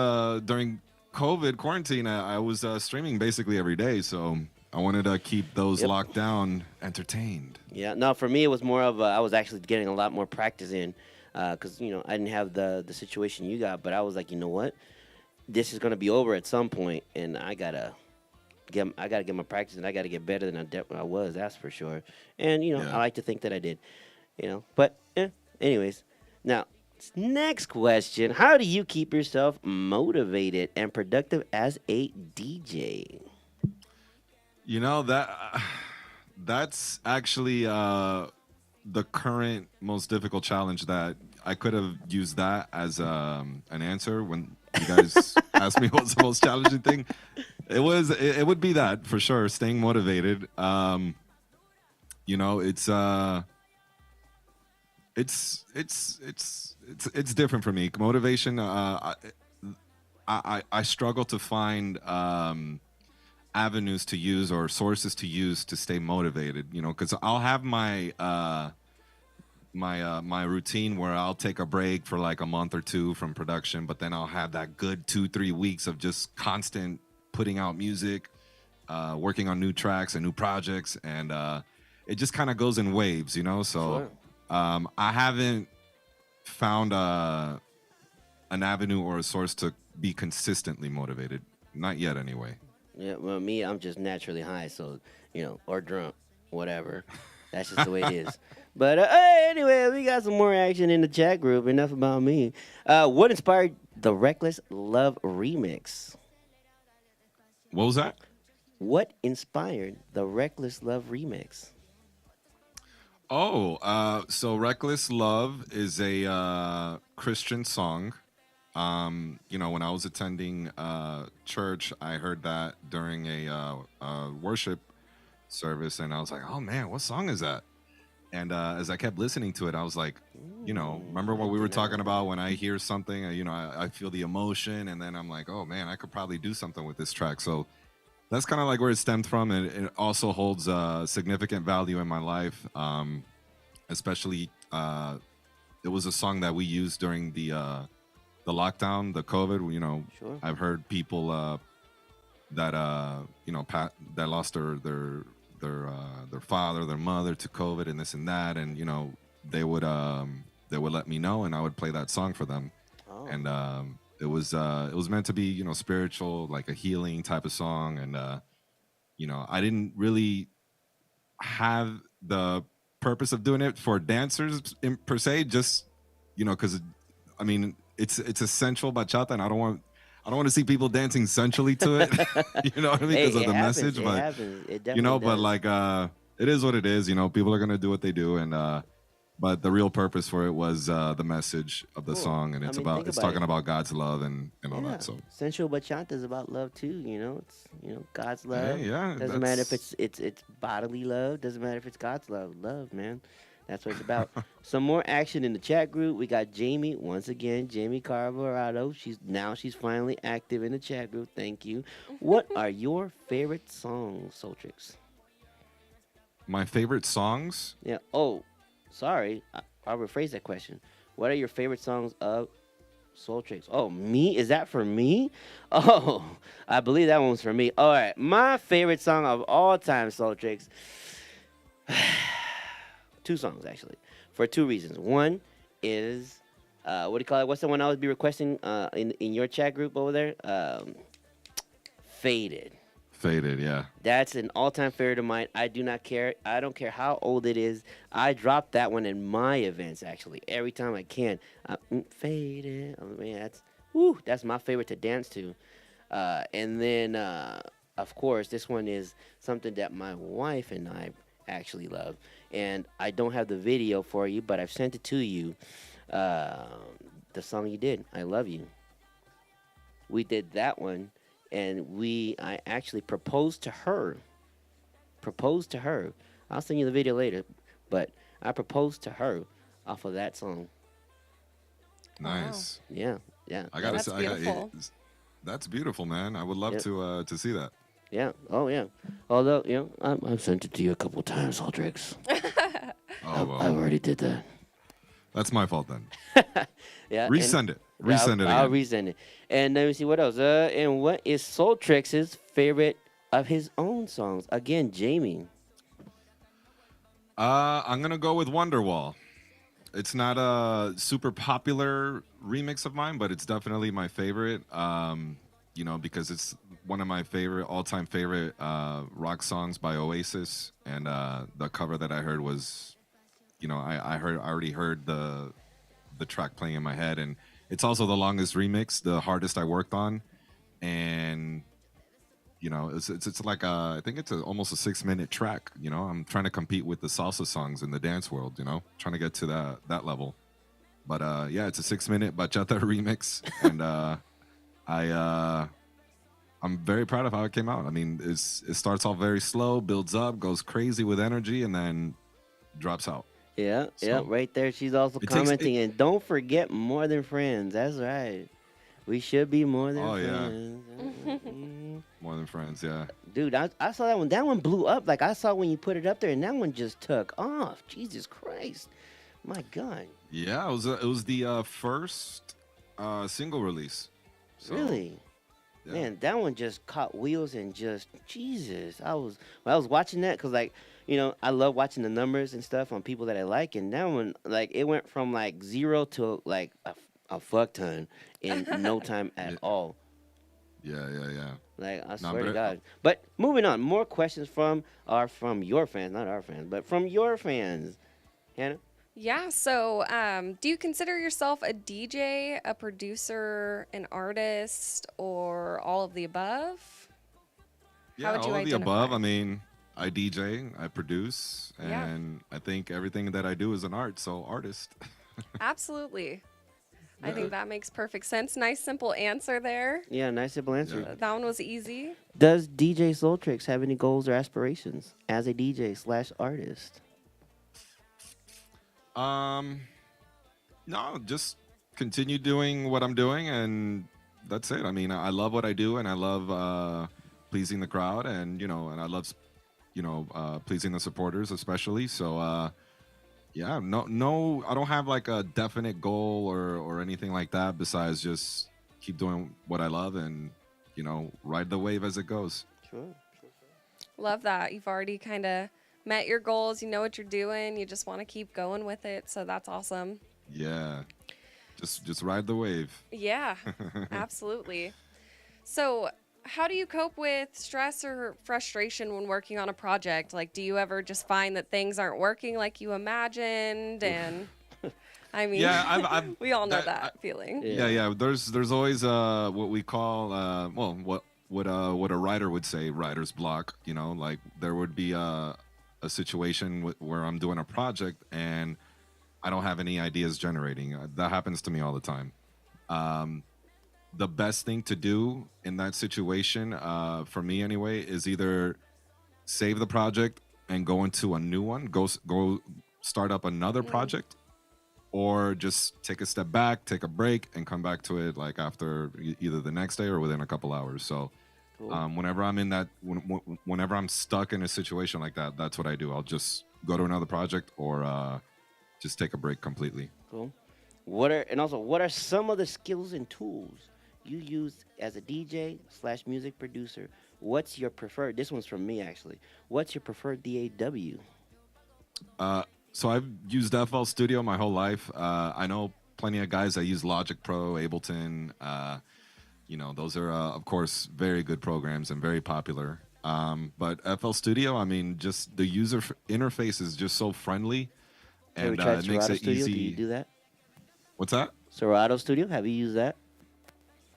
during COVID quarantine. I was streaming basically every day, so I wanted to keep those Yep. locked down, entertained. Yeah, no, for me it was more of I was actually getting a lot more practice in because I didn't have the situation you got, but I was like, you know what, this is gonna be over at some point, and I gotta get my practice, and I gotta get better than I was. That's for sure. And Yeah. I like to think that I did. But anyways, now next question: how do you keep yourself motivated and productive as a DJ? That's actually the current most difficult challenge that I could have used that as an answer when you guys asked me what's the most challenging thing. It would be that for sure. Staying motivated. It's different for me. Motivation. I struggle to find avenues to use or sources to use to stay motivated. Because I'll have my my routine where I'll take a break for like a month or two from production, but then I'll have that good 2-3 weeks of just constant putting out music, working on new tracks and new projects, and it just kind of goes in waves, So Sure. I haven't found an avenue or a source to be consistently motivated. Not yet, anyway. Yeah, well, me, I'm just naturally high, so or drunk, whatever. That's just the way it is. But hey, anyway, we got some more action in the chat group. Enough about me. What inspired the Reckless Love remix? What was that? What inspired the Reckless Love remix? Oh, so Reckless Love is a Christian song. When I was attending church, I heard that during a worship service, and I was like, oh man, what song is that? And as I kept listening to it, I was like, remember what we were talking about when I hear something, I feel the emotion, and then I'm like, oh man, I could probably do something with this track. So that's kind of like where it stemmed from, and it also holds significant value in my life, especially it was a song that we used during the lockdown, the COVID. Sure. I've heard people that that lost their father, their mother to COVID and this and that, and they would let me know, and I would play that song for them. Oh. And it was meant to be spiritual, like a healing type of song, and I didn't really have the purpose of doing it for dancers per se, just because I mean it's essential bachata, and I don't want to see people dancing sensually to it. You know what I mean? Hey, Because of it the happens. message, It but happens. It you know, definitely but does. like it is what it is. You know, people are gonna do what they do, and but the real purpose for it was the message of the Cool. song, and I it's mean, about think it's about talking it. about God's love and all Yeah, that. So sensual bachata is about love too. It's God's love. hey, yeah, Doesn't matter if that's it's bodily love. Doesn't matter if it's God's love. Love, man. That's what it's about. Some more action in the chat group. We got Jamie once again. Jamie Carvarado. She's finally active in the chat group. Thank you. What are your favorite songs, Soltrix? my favorite songs. Yeah. Oh, sorry. I'll rephrase that question. What are your favorite songs of Soul Tricks? Oh, me? Is that for me? Oh, I believe that one's for me. All right. My favorite song of all time, Soul Tricks. Two songs, actually, for two reasons. One is, what do you call it? What's the one I would be requesting in your chat group over there? Faded. Faded, yeah. That's an all-time favorite of mine. I do not care. I don't care how old it is. I drop that one in my events actually every time I can. Faded. Oh man, that's my favorite to dance to. And then of course this one is something that my wife and I actually love. And I don't have the video for you, but I've sent it to you. The song you did, I Love You. We did that one and I actually proposed to her. I'll send you the video later, but I proposed to her off of that song. Nice. Yeah, yeah, I gotta That's say, beautiful. that's beautiful, man. I would love Yep. to see that. yeah. Oh yeah. Although I've sent it to you a couple times, Aldrix. Oh well, I already did that. that's my fault then. Yeah. Resend it. Yeah, Resend it I'll again. resend it. And let me see what else. And what is Soltrix's favorite of his own songs? Again, Jamie. I'm gonna go with Wonderwall. It's not a super popular remix of mine, but it's definitely my favorite. You know, because it's one of my favorite, all-time favorite rock songs by Oasis, and the cover that I heard was, you know, I already heard the track playing in my head, and it's also the longest remix, the hardest I worked on, and you know, it's like I think it's almost a 6-minute track. You know, I'm trying to compete with the salsa songs in the dance world. You know, trying to get to that level. But yeah, it's a 6-minute bachata remix, and I'm very proud of how it came out. I mean, it starts off very slow, builds up, goes crazy with energy, and then drops out. Yeah, So, right there. She's also it takes- commenting, it- and don't forget More Than Friends. That's right. We should be more than Oh, yeah. friends. Mhm. More than friends, yeah. Dude, I saw that one. That one blew up. Like I saw when you put it up there, and that one just took off. Jesus Christ, my God. Yeah, it was the first single release. So, Really? yeah. Man, that one just caught wheels and just Jesus. I was watching that because I love watching the numbers and stuff on people that I like, and that one it went from 0 to a fuck ton in no time at Yeah. all. Yeah. Like I No, swear to but God. But moving on, more questions from your fans, not our fans, but from your fans. Hannah. Yeah, so do you consider yourself a DJ, a producer, an artist, or all of the above? Yeah, would you all of the above. identify? I mean, I DJ, I produce, Yeah. and I think everything that I do is an art. So artist. Absolutely. I Yeah. think that makes perfect sense. Nice, simple answer there. Yeah, nice simple answer. Yeah. That one was easy. Does DJ Soultrix have any goals or aspirations as a DJ/artist? No, just continue doing what I'm doing, and that's it. I mean, I love what I do, and I love pleasing the crowd, and and I love pleasing the supporters, especially. So, yeah, no, I don't have like a definite goal or anything like that. Besides, just keep doing what I love, and ride the wave as it goes. Sure. Love that. You've already kind of met your goals. You know what you're doing. You just want to keep going with it. So that's awesome. Yeah, just ride the wave. Yeah, absolutely. So, how do you cope with stress or frustration when working on a project? Like, do you ever just find that things aren't working like you imagined? And I mean, Yeah, I've we all know that- that feeling. Yeah. There's always what we call what a writer would say, writer's block. You know, like there would be a situation where I'm doing a project and I don't have any ideas generating. That happens to me all the time. The best thing to do in that situation, for me anyway, is either save the project and go into a new one, go start up another project, or just take a step back, take a break, and come back to it like after either the next day or within a couple hours. So whenever I'm in that, whenever I'm stuck in a situation like that, that's what I do. I'll just go to another project or just take a break completely. Cool. What are some of the skills and tools you use as a DJ / music producer? What's your preferred? This one's from me actually. What's your preferred DAW? So I've used FL Studio my whole life. I know plenty of guys that use Logic Pro, Ableton. You know, those are of course very good programs and very popular. But FL Studio, I mean, just the user interface is just so friendly, and it makes it Studio? easy. Do you do that? What's that? Serato Studio? Have you used that?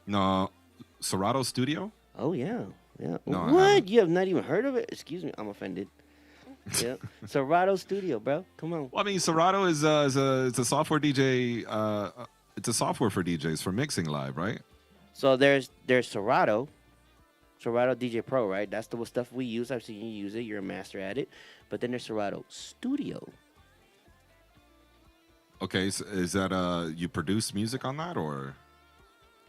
No, Serato Studio. Oh yeah, yeah. No, I What? haven't. You have not even heard of it? Excuse me, I'm offended. Yeah, Serato Studio, bro. Come on. Well, I mean, Serato is it's a software DJ. It's a software for DJs for mixing live, right? So there's Serato DJ Pro, right? That's the stuff we use. I've seen you use it. You're a master at it. But then there's Serato Studio. Okay, so is that you produce music on that or?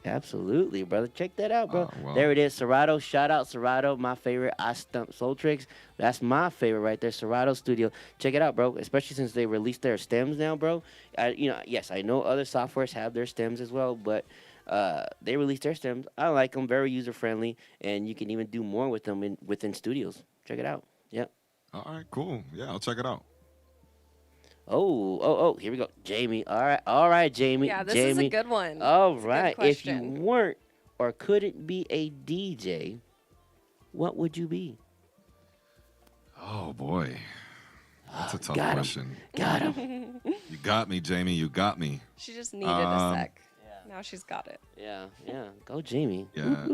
Absolutely, brother. Check that out, bro. Well. There it is. Serato. Shout out Serato. My favorite. I Stump Soul Tricks. That's my favorite right there. Serato Studio. Check it out, bro. Especially since they released their stems now, bro. Yes, I know other softwares have their stems as well, but they released their stems. I like them. Very user friendly, and you can even do more with them within studios. Check it out. Yep. All right, cool. Yeah, I'll check it out. Oh, here we go. Jamie. All right, Jamie. Yeah, this Jamie. is a good one. All It's a good right. If you question. weren't or couldn't be a DJ, what would you be? Oh boy, that's a tough Got 'em. question. Got him. You got me, Jamie. You got me. She just needed a sec. Yeah. Now she's got it. Yeah. Go, Jamie. Yeah.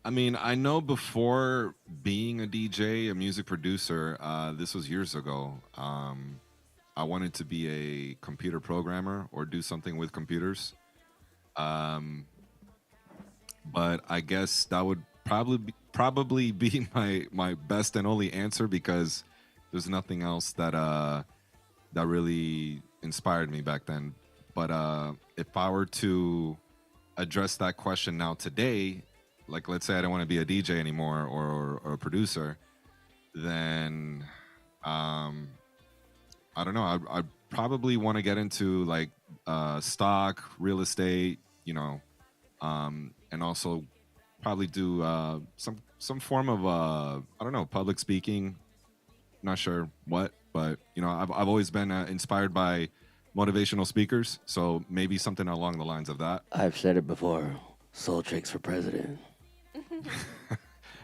I mean, I know before being a DJ, a music producer, this was years ago. I wanted to be a computer programmer or do something with computers. But I guess that would probably be my best and only answer because there's nothing else that that really inspired me back then. But if I were to address that question now today, like let's say I don't want to be a DJ anymore or a producer, then I don't know. I probably want to get into like stock, real estate, you know, and also probably do some form of I don't know, public speaking. Not sure what, but you know, I've always been inspired by motivational speakers, so maybe something along the lines of that. I've said it before. Soul Tricks for president.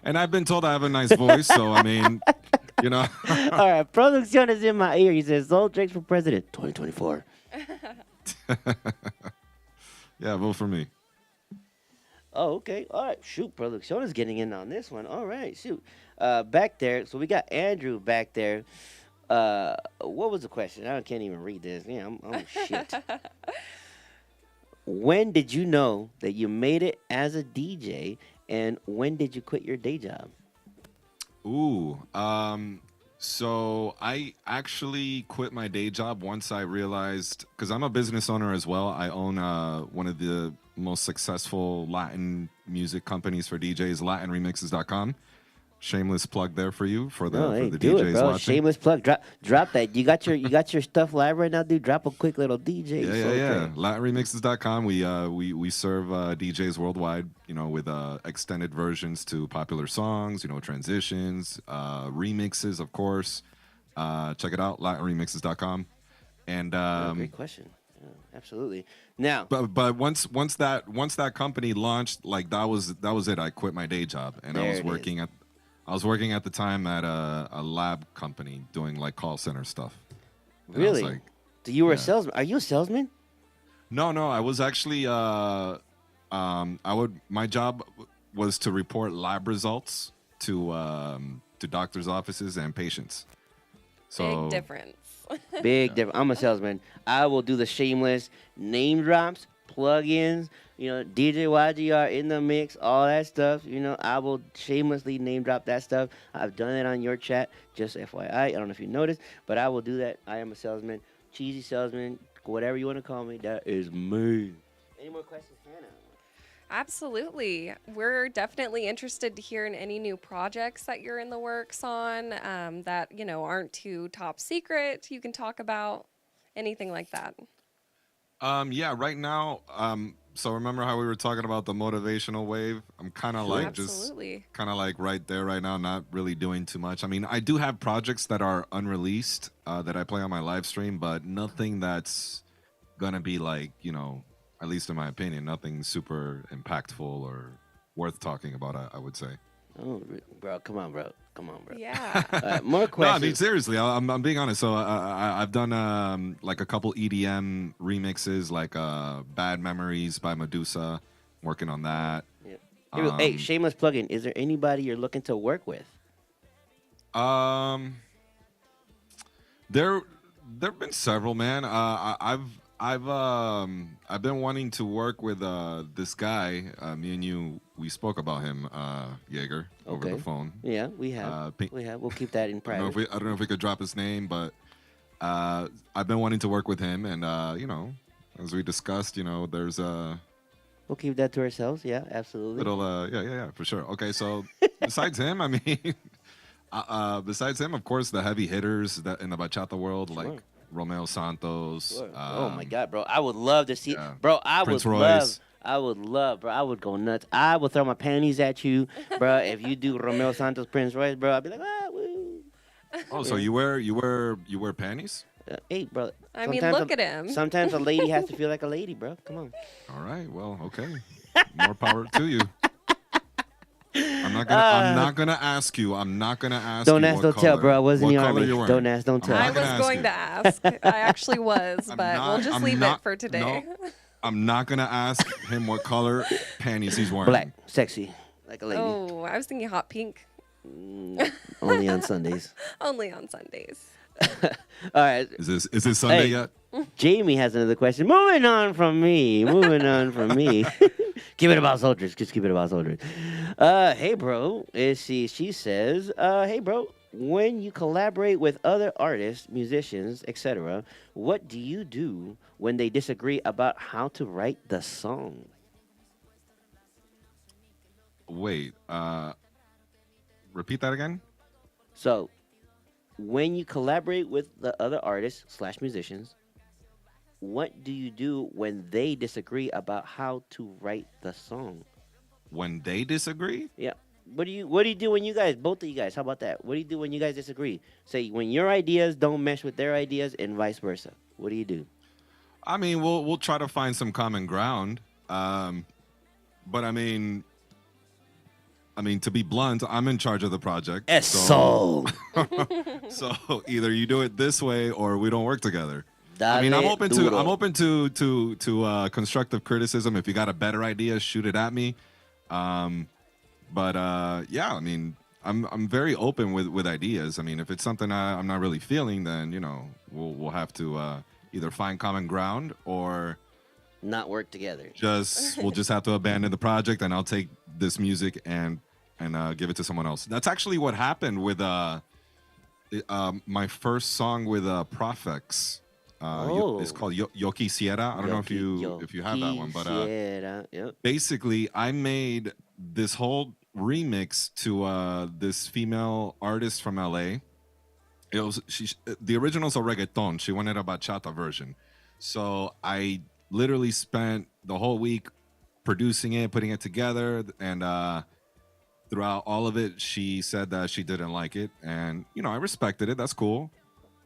And I've been told I have a nice voice, so I mean, you know. All right, Producción is in my ear. He says Soul Tricks for president 2024. Yeah, vote for me. Oh, okay. All right. Shoot, Producción is getting in on this one. All right, shoot. Back there. So we got Andrew back there. What was the question? I can't even read this. Yeah, I'm shit. When did you know that you made it as a DJ, and when did you quit your day job? Ooh, so I actually quit my day job once I realized, because I'm a business owner as well. I own one of the most successful Latin music companies for DJs, LatinRemixes.com. Shameless plug there for you for the Hey, for the do DJs it, bro. watching. Shameless plug. Drop that. You got your stuff live right now, dude. Drop a quick little DJ. Yeah. LatinRemixes.com. We serve DJs worldwide, you know, with extended versions to popular songs, you know, transitions, remixes, of course. Check it out, LatinRemixes.com. And Great question. Yeah, absolutely. Now, but once that company launched, like that was it. I quit my day job, and I was working at the time at a lab company doing like call center stuff. And I was really, like, so you were a yeah. salesman? Are you a salesman? No. I was actually my job was to report lab results to doctors' offices and patients. Big So difference. Big difference. I'm a salesman. I will do the shameless name drops, plugins, DJ YGR in the mix, all that stuff. I will shamelessly name drop that stuff. I've done it on your chat, just FYI. I don't know if you noticed, but I will do that. I am a salesman, cheesy salesman, whatever you want to call me. That is me. Any more questions, Hannah? Absolutely. We're definitely interested to hear in any new projects that you're in the works on that, aren't too top secret. You can talk about anything like that. yeah, right now, so remember how we were talking about the motivational wave? I'm kind of Sure. like just Absolutely. kind of like right there right now, not really doing too much. I mean, I do have projects that are unreleased that I play on my live stream, but nothing that's gonna be like, at least in my opinion, nothing super impactful or worth talking about, I would say. Oh, bro, come on, bro. Come on, bro. Yeah. More No, I questions. mean seriously. I'm being honest. So I've done like a couple EDM remixes, like "Bad Memories" by Medusa. Working on that. Yeah. Here we go. Hey, shameless plug-in. Is there anybody you're looking to work with? There've been several, man. I've been wanting to work with this guy. Me and you, we spoke about him, Jaeger, over the phone. Yeah, we have. We have. We'll keep that in I don't know private. I don't know if we could drop his name, but I've been wanting to work with him, and as we discussed, there's a We'll keep that to ourselves. Yeah, absolutely. little, yeah, for sure. Okay, so besides him, I mean, besides him, of course, the heavy hitters that in the bachata world, Sure. like Romeo Santos. Sure. Oh my God, bro! I would love to see. yeah. Bro, I Prince would Royce. love. I would love, bro. I would go nuts. I would throw my panties at you, bro. If you do Romeo Santos, Prince Royce, bro, I'd be like, woo. Oh, so you wear panties? Hey, bro. I mean, sometimes look at him. Sometimes a lady has to feel like a lady, bro. Come on. All right. Well, okay. More power to you. I'm not gonna ask you. I'm not gonna ask. Don't you ask, what don't color, tell, bro. I was in what the color army. you're wearing. Don't ask, don't tell. I I'm not was gonna going to ask. I actually was, but we'll just leave it for today. No, I'm not gonna ask him what color panties he's wearing. Black, sexy, like a lady. Oh, I was thinking hot pink. Only on Sundays. Only on Sundays. All right. Is this Sunday Hey. yet? Jamie has another question. Moving on from me. Keep it about soldiers. Just keep it about soldiers. Hey, bro. She says, hey, bro, when you collaborate with other artists, musicians, etc., what do you do when they disagree about how to write the song? Wait. Repeat that again. So, when you collaborate with the other artists slash musicians, what do you do when they disagree about how to write the song? When they disagree? Yeah. What do you do when you guys, both of you guys, how about that? What do you do when you guys disagree? Say when your ideas don't mesh with their ideas and vice versa. What do you do? I mean, we'll try to find some common ground. But I mean, to be blunt, I'm in charge of the project. Eso. So either you do it this way or we don't work together. Dale I mean, I'm open duro. to constructive criticism. If you got a better idea, shoot it at me. But yeah, I mean, I'm very open with ideas. I mean, if it's something I'm not really feeling, then we'll have to either find common ground or Not work together. we'll just have to abandon the project, and I'll take this music and give it to someone else. That's actually what happened with my first song with Profex. It's called Yo Quisiera. I don't know if you have that one, but Yep. basically I made this whole remix to this female artist from LA. The original's a reggaeton. She wanted a bachata version. So I literally spent the whole week producing it, putting it together, and throughout all of it, she said that she didn't like it, and I respected it. That's cool.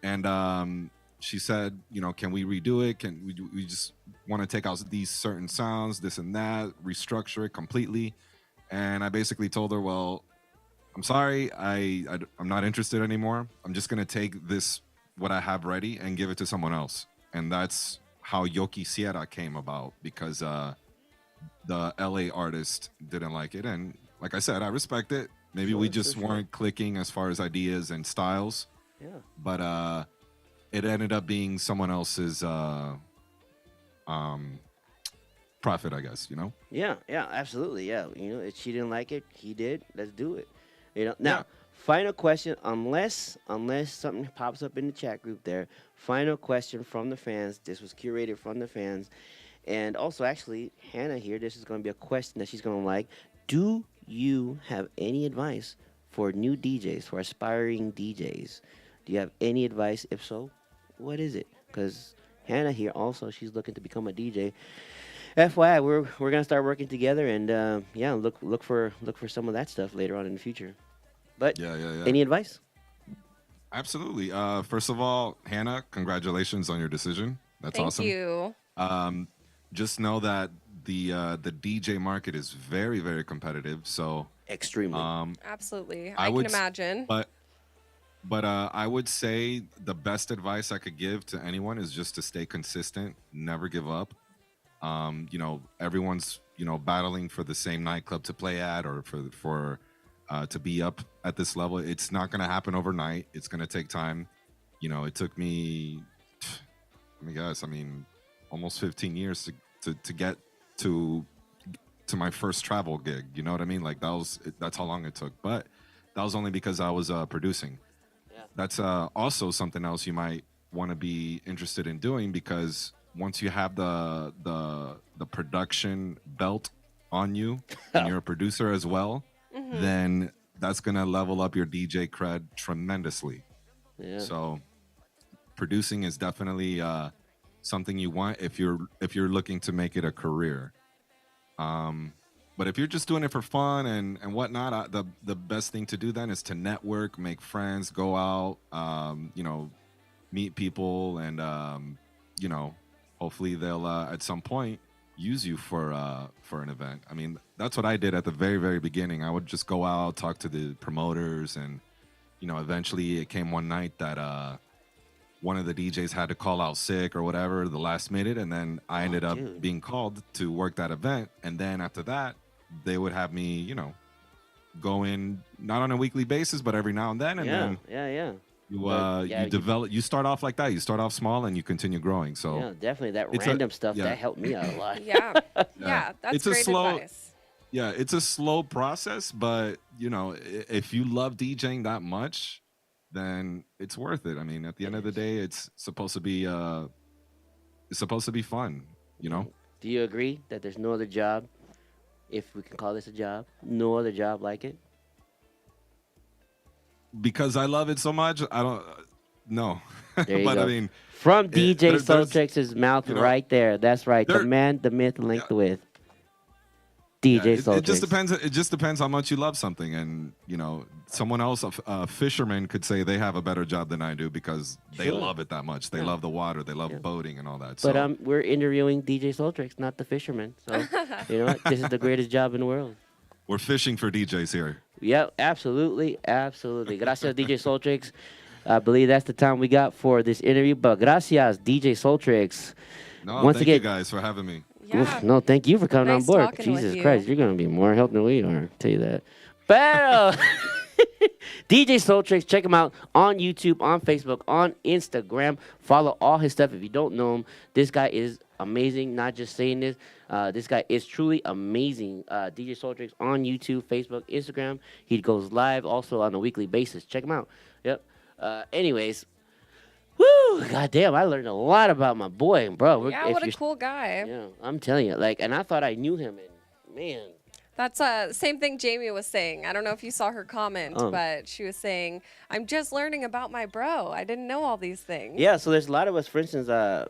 And she said, can we redo it? Can we just want to take out these certain sounds, this and that, restructure it completely? And I basically told her, well, I'm sorry, I'm not interested anymore. I'm just gonna take what I have ready and give it to someone else. And that's how Yoki Sierra came about because the LA artist didn't like it, and like I said, I respect it. Maybe we just weren't clicking as far as ideas and styles. Yeah. But it ended up being someone else's profit, I guess. Yeah, absolutely. Yeah, she didn't like it. He did. Let's do it. Now, final question. Unless something pops up in the chat group there. Final question from the fans. This was curated from the fans, and also actually Hannah here. This is going to be a question that she's going to like. Do you have any advice for new DJs, for aspiring DJs? Do you have any advice? If so, what is it? Because Hannah here also, she's looking to become a DJ. FYI, we're gonna start working together, and look for some of that stuff later on in the future. But any advice? Absolutely. First of all, Hannah, congratulations on your decision. That's awesome. Thank you. Just know that the DJ market is very, very competitive. So extremely. Absolutely, I can imagine. But I would say the best advice I could give to anyone is just to stay consistent, never give up. Everyone's battling for the same nightclub to play at, or for to be up at this level. It's not going to happen overnight. It's going to take time. It took me, almost 15 years to get to my first travel gig. You know what I mean? Like that's how long it took. But that was only because I was producing. Yeah. That's also something else you might want to be interested in doing, because once you have the production belt on you and you're a producer as well, then that's gonna level up your DJ cred tremendously. Yeah. So producing is definitely something you want if you're looking to make it a career. But if you're just doing it for fun and whatnot, the best thing to do then is to network, make friends, go out, meet people, and hopefully they'll at some point use you for an event. I mean, that's what I did at the very, very beginning. I would just go out, talk to the promoters, and eventually it came one night that one of the DJs had to call out sick or whatever the last minute, and then I ended up being called to work that event. And then after that, they would have me, go in not on a weekly basis, but every now and then. And then you develop. You start off like that. You start off small and you continue growing. So definitely that random stuff that helped me out a lot. That's great advice. Yeah, it's a slow process, but if you love DJing that much, then it's worth it. I mean, at the end of the day, it's supposed to be fun. Do you agree that there's no other job, if we can call this a job, no other job like it? Because I love it so much, I don't know. But go. I mean, from DJ Soltrix's mouth right there. That's right. The man, the myth, linked with DJ Soltrix. It just depends how much you love something, and someone else, a fisherman, could say they have a better job than I do because they love it that much. They love the water. They love boating and all that. But we're interviewing DJ Soltrix, not the fisherman. So you know what? This is the greatest job in the world. We're fishing for DJs here. Yep, absolutely. Gracias, DJ Soltrix. I believe that's the time we got for this interview. But gracias, DJ Soltrix. No, thank you guys for having me. Yeah. Oof, no, thank you for coming on board. Jesus Christ, you're going to be more help than we are. I'll tell you that. Pero DJ Soltrix, check him out on YouTube, on Facebook, on Instagram. Follow all his stuff if you don't know him. This guy is amazing. Not just saying this. This guy is truly amazing. DJ Soltrix on YouTube, Facebook, Instagram. He goes live also on a weekly basis. Check him out. Yep. Anyways, woo! Goddamn, I learned a lot about my boy, bro. What a cool guy. Yeah, I'm telling you. And I thought I knew him, and man. That's same thing Jamie was saying. I don't know if you saw her comment, but she was saying, I'm just learning about my bro. I didn't know all these things. Yeah, so there's a lot of us, for instance, a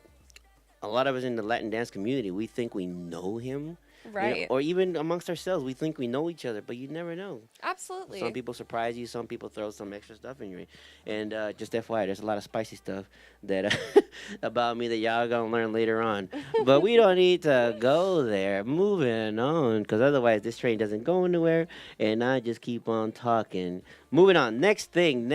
lot of us in the Latin dance community, we think we know him. Right. Or even amongst ourselves, we think we know each other, but you never know. Absolutely. Some people surprise you. Some people throw some extra stuff in you. And just FYI, there's a lot of spicy stuff that about me that y'all going to learn later on. But we don't need to go there. Moving on, because otherwise this train doesn't go anywhere, and I just keep on talking. Moving on. Next thing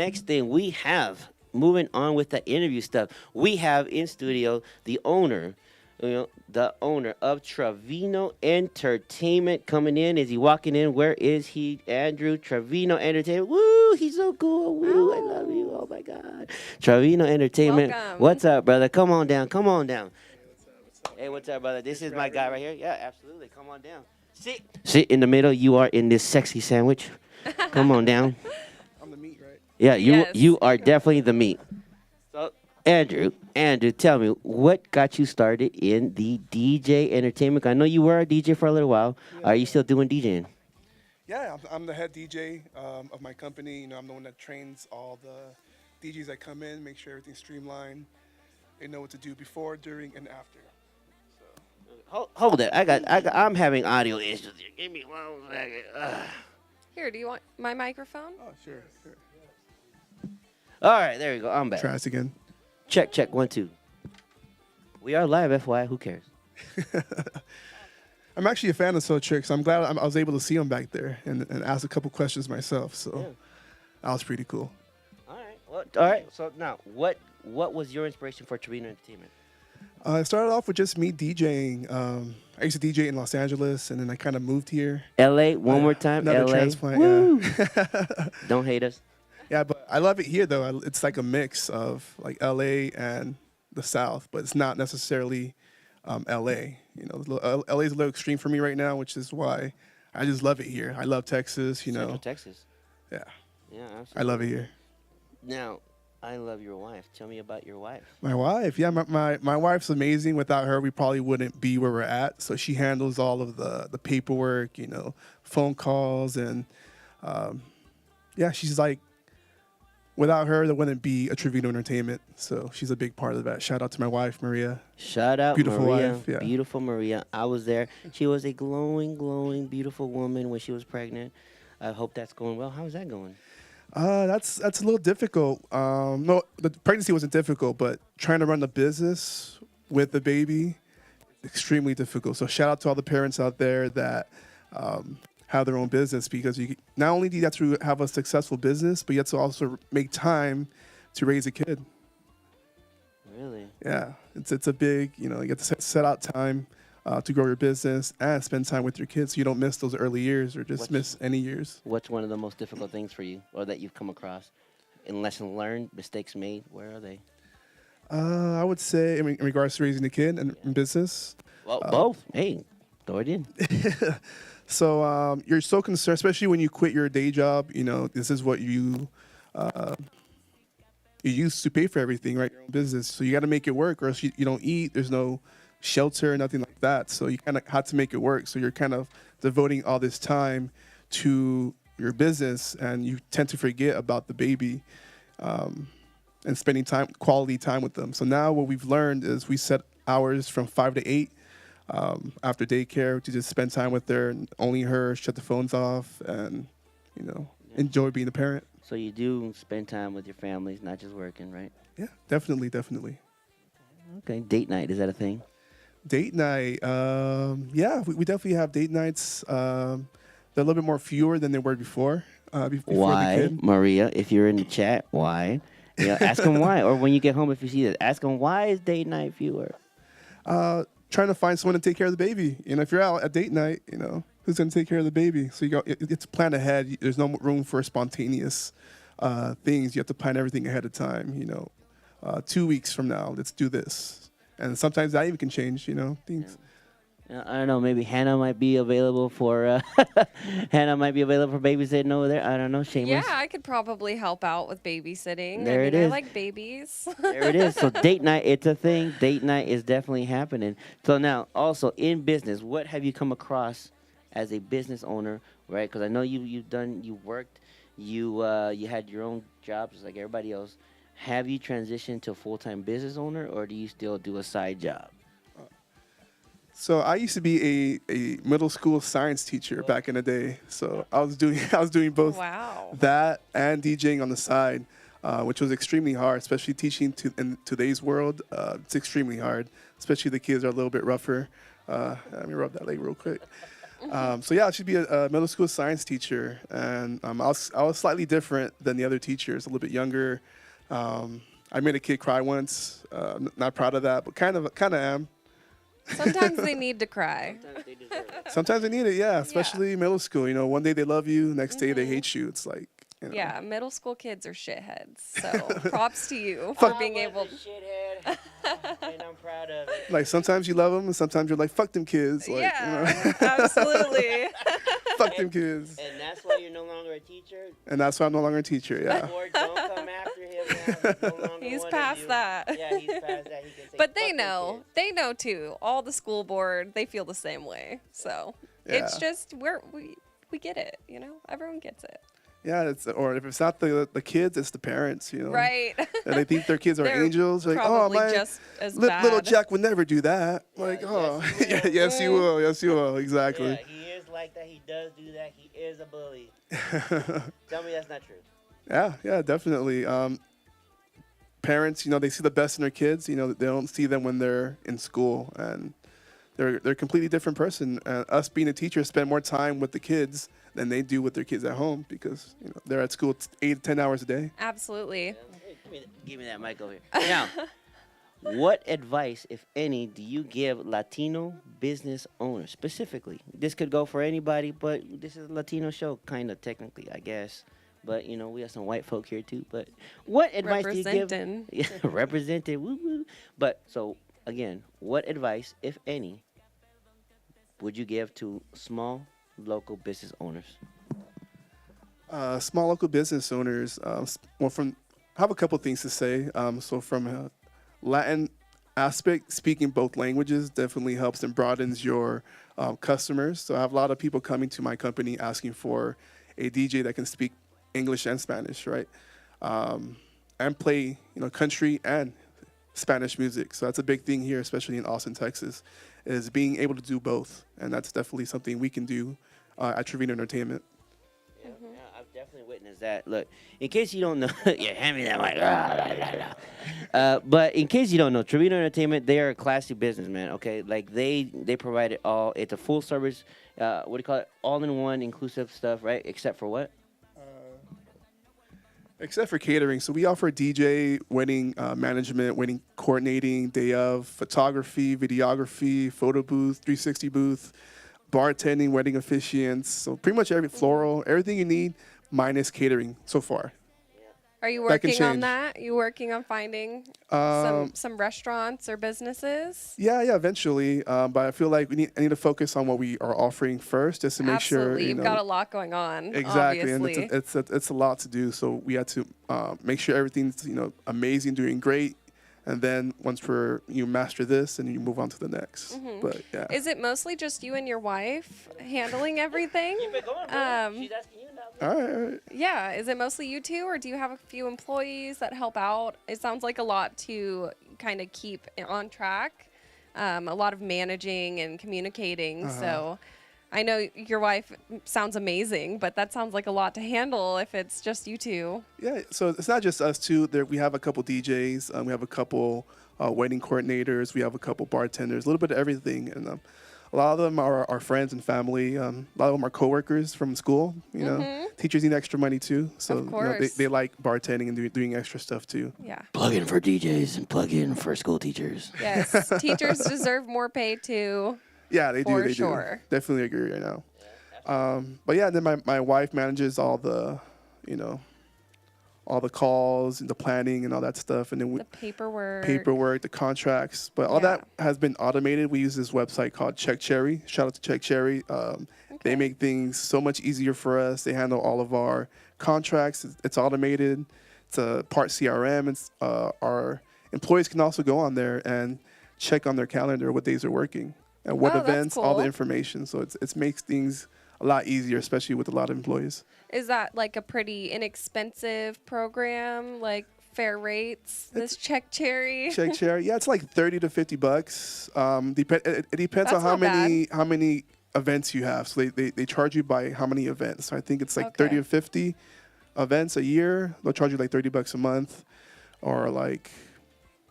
we have, moving on with the interview stuff, we have in studio the owner the owner of Trevino Entertainment coming in. Is he walking in? Where is he? Andrew, Trevino Entertainment. Woo, he's so cool. Woo, I love you. Oh my God. Trevino Entertainment. Welcome. What's up, brother? Come on down. Come on down. Hey, what's up, brother? This is my guy right here. Yeah, absolutely. Come on down. Sit in the middle. You are in this sexy sandwich. Come on down. I'm the meat, right? Yeah, Yes. you are definitely the meat. So, Andrew, tell me, what got you started in the DJ entertainment? I know you were a DJ for a little while. Yeah. Are you still doing DJing? Yeah, I'm the head DJ of my company. You know, I'm the one that trains all the DJs that come in, make sure everything's streamlined. They know what to do before, during, and after. Hold it. I'm having audio issues here. Give me 1 second. Here, do you want my microphone? Oh, sure. All right, there you go. I'm back. Try this again. Check. 1, 2. We are live, FYI. Who cares? I'm actually a fan of Soul Tricks. I'm glad I was able to see him back there and ask a couple questions myself. So Yeah. that was pretty cool. All right. Well, all right. So now, what was your inspiration for Trevino Entertainment? It started off with just me DJing. I used to DJ in Los Angeles, and then I kind of moved here. LA, one more time. Another LA. transplant. Woo. Yeah. Don't hate us. Yeah, but I love it here though. It's like a mix of like LA and the South, but it's not necessarily LA. You know, LA is a little extreme for me right now, which is why I just love it here. I love Texas. You know, Central Texas. yeah, Yeah, absolutely. I love it here. Now, I love your wife. Tell me about your wife. My wife, yeah, my wife's amazing. Without her, we probably wouldn't be where we're at. So she handles all of the paperwork, you know, phone calls, and yeah, she's like. Without her, there wouldn't be a Trevino Entertainment. So she's a big part of that. Shout out to my wife, Maria. Shout out Beautiful Maria. wife, yeah. Beautiful Maria. I was there. She was a glowing, beautiful woman when she was pregnant. I hope that's going well. How's that going? That's a little difficult. No, the pregnancy wasn't difficult, but trying to run the business with the baby, extremely difficult. So shout out to all the parents out there that have their own business, because you not only do you have to have a successful business, but you have to also make time to raise a kid. Really? Yeah, it's a big, you know, you have to set out time to grow your business and spend time with your kids so you don't miss those early years or just miss any years. What's one of the most difficult things for you, or that you've come across? In lesson learned, mistakes made, where are they? I would say in regards to raising a kid and in business. Well, both. Hey, throw it in. So you're so concerned, especially when you quit your day job. You know, this is what you used to pay for everything, right? Your own business. So you got to make it work, or else you don't eat. There's no shelter, nothing like that. So you kind of had to make it work. So you're kind of devoting all this time to your business, and you tend to forget about the baby and spending quality time with them. So now what we've learned is we set hours from 5 to 8. After daycare, to just spend time with her, and only her, shut the phones off, and, you know, enjoy being a parent. So you do spend time with your families, not just working, right? Yeah, definitely. Okay, date night, is that a thing? Date night, yeah, we definitely have date nights. They're a little bit more fewer than they were before. Before Why, the kid. Maria, if you're in the chat, why? You know, ask them why. Or when you get home, if you see this, ask them, why is date night fewer? Trying to find someone to take care of the baby. You know, if you're out at date night, you know, who's going to take care of the baby? So it's plan ahead. There's no room for spontaneous things. You have to plan everything ahead of time. You know, 2 weeks from now, let's do this. And sometimes that even can change, you know, things. I don't know. Maybe Hannah might be available for babysitting over there. I don't know. Shameless. Yeah, I could probably help out with babysitting. There I it mean, I is. like babies. There it is. So date night, it's a thing. Date night is definitely happening. So now, also in business, what have you come across as a business owner, right? Because I know you worked, you had your own jobs like everybody else. Have you transitioned to a full-time business owner, or do you still do a side job? So I used to be a middle school science teacher back in the day. So I was doing both Wow. that and DJing on the side, which was extremely hard, especially teaching in today's world. It's extremely hard, especially the kids are a little bit rougher. Let me rub that leg real quick. So yeah, I should be a middle school science teacher, and I was slightly different than the other teachers, a little bit younger. I made a kid cry once. Not proud of that, but kind of am. Sometimes they need to cry. Sometimes they deserve it. Sometimes they need it, yeah, especially middle school. You know, one day they love you, next day they hate you. It's like, you know. Yeah, middle school kids are shitheads. So props to you I for being was able. a shithead, and I'm proud of it. Like sometimes you love them, and sometimes you're like, fuck them kids. Like, Yeah, absolutely. fuck them kids. And that's why you're no longer a teacher. And that's why I'm no longer a teacher. Yeah. Or don't come after him now. He's no longer He's one of past you. that. Yeah, he's past that. He can say, But they "Fuck them know. kids." They know too. All the school board, they feel the same way. So it's Yeah. just we get it. You know, everyone gets it. Yeah, or if it's not the kids, it's the parents. You know. Right. And they think their kids are They're angels. Like, oh, probably my just as little bad. Jack would never do that. Yeah, Like, yes, oh, he yeah, will. yes, you will. Yes, you will. Exactly. Yeah, he is like that. He does do that. He is a bully. Tell me that's not true. Yeah, definitely. Parents, you know, they see the best in their kids. You know, they don't see them when they're in school, and they're a completely different person. Us being a teacher spend more time with the kids than they do with their kids at home because you know they're at school 8 to 10 hours a day. Absolutely. Hey, give me that mic over here. Now, what advice, if any, do you give Latino business owners specifically? This could go for anybody, but this is a Latino show, kind of technically, I guess. But you know, we have some white folk here too. But what advice do you give? Representing. Yeah, represented. Woo woo. But so again, what advice, if any, would you give to small local business owners? Small local business owners. Well, I have a couple things to say. So from a Latin aspect, speaking both languages definitely helps and broadens your customers. So I have a lot of people coming to my company asking for a DJ that can speak English and Spanish, right? And play, you know, country and Spanish music. So that's a big thing here, especially in Austin, Texas, is being able to do both. And that's definitely something we can do at Trevino Entertainment. Yeah, I've definitely witnessed that. Look, in case you don't know, yeah, hand me that mic. But in case you don't know, Trevino Entertainment, they are a classy business, man. Okay, like they provide it all. It's a full service. What do you call it? All in one, inclusive stuff, right? Except for what? Except for catering. So we offer DJ, wedding management, wedding coordinating, day of, photography, videography, photo booth, 360 booth, bartending, wedding officiants. So pretty much every floral, everything you need, minus catering so far. Are you That can working on change. that? You working on finding some restaurants or businesses? Yeah, eventually. But I feel like I need to focus on what we are offering first, just to make sure Absolutely. you You've know got a lot going on. exactly, Obviously. and it's a lot to do. So we had to make sure everything's amazing, doing great, and then once you master this, and you move on to the next. But yeah, Is it mostly just you and your wife handling everything? Keep it going, bro. She's asking you now. all right. Yeah. Is it mostly you two, or do you have a few employees that help out? It sounds like a lot to kind of keep on track. A lot of managing and communicating. So I know your wife sounds amazing, but that sounds like a lot to handle if it's just you two. Yeah, so it's not just us two. We have a couple DJs, we have a couple wedding coordinators, we have a couple bartenders, a little bit of everything, and a lot of them are our friends and family. A lot of them are coworkers from school. You know, teachers need extra money too, so Of course. they like bartending and doing extra stuff too. Yeah. Plug in for DJs and plug in for school teachers. Yes. Teachers deserve more pay too. Yeah, they do. For They sure. do. Definitely agree right now. But yeah, then my wife manages all the, all the calls and the planning and all that stuff, and then The paperwork. paperwork, the contracts. But all that has been automated. We use this website called Check Cherry. Shout out to Check Cherry. They make things so much easier for us. They handle all of our contracts. It's automated. It's a part CRM. It's our employees can also go on there and check on their calendar what days they're working and what Oh, that's events, all the cool. information. So it makes things a lot easier, especially with a lot of employees. Is that like a pretty inexpensive program, like fair rates? This Check Cherry. Check Cherry, yeah, it's like $30 to $50. It depends That's on how not how many events you have. So they charge you by how many events. So I think it's like Okay. 30 to 50 events a year. They'll charge you like $30 a month, or like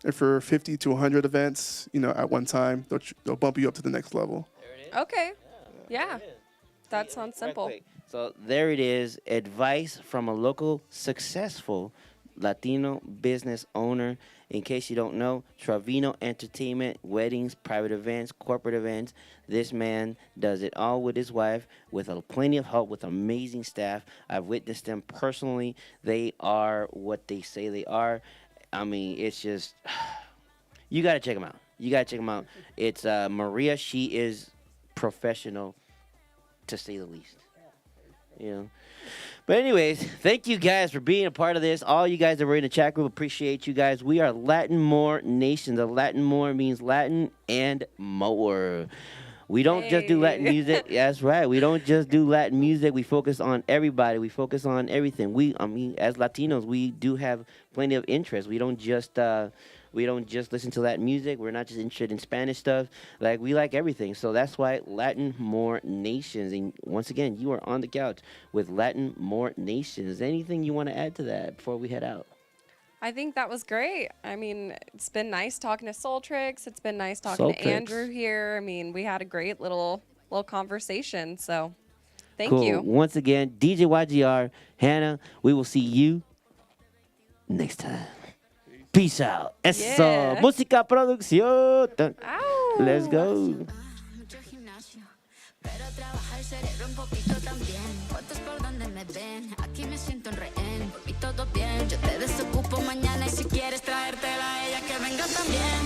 if for 50 to 100 events, at one time, they'll bump you up to the next level. There it is. Okay. Yeah. There it is. That Right sounds simple. quick. So there it is. Advice from a local successful Latino business owner. In case you don't know, Travino Entertainment, weddings, private events, corporate events. This man does it all with his wife, with plenty of help, with amazing staff. I've witnessed them personally. They are what they say they are. I mean, it's just, you got to check them out. You got to check them out. It's Maria. She is professional, to say the least. You know. But anyways, thank you guys for being a part of this. All you guys that were in the chat group, appreciate you guys. We are Latin More Nation. The Latin More means Latin and more. We don't just do Latin music. Yeah, that's right. We don't just do Latin music. We focus on everybody. We focus on everything. I mean, as Latinos, we do have plenty of interest. We don't just listen to Latin music. We're not just interested in Spanish stuff. Like, we like everything. So that's why Latin More Nations. And once again, you are on the couch with Latin More Nations. Anything you want to add to that before we head out? I think that was great. I mean, it's been nice talking to Soul Tricks. It's been nice talking to Andrew here. I mean, we had a great little conversation. So thank you. Once again, DJ YGR, Hannah, we will see you next time. Peace out. Eso. Yeah. Música producción. Ow. Let's go. Mucho gimnasio, pero trabaja el cerebro un poquito también. Fotos por donde me ven, aquí me siento en rehén. Por mí todo bien, yo te desocupo mañana y si quieres traértela a ella que venga también.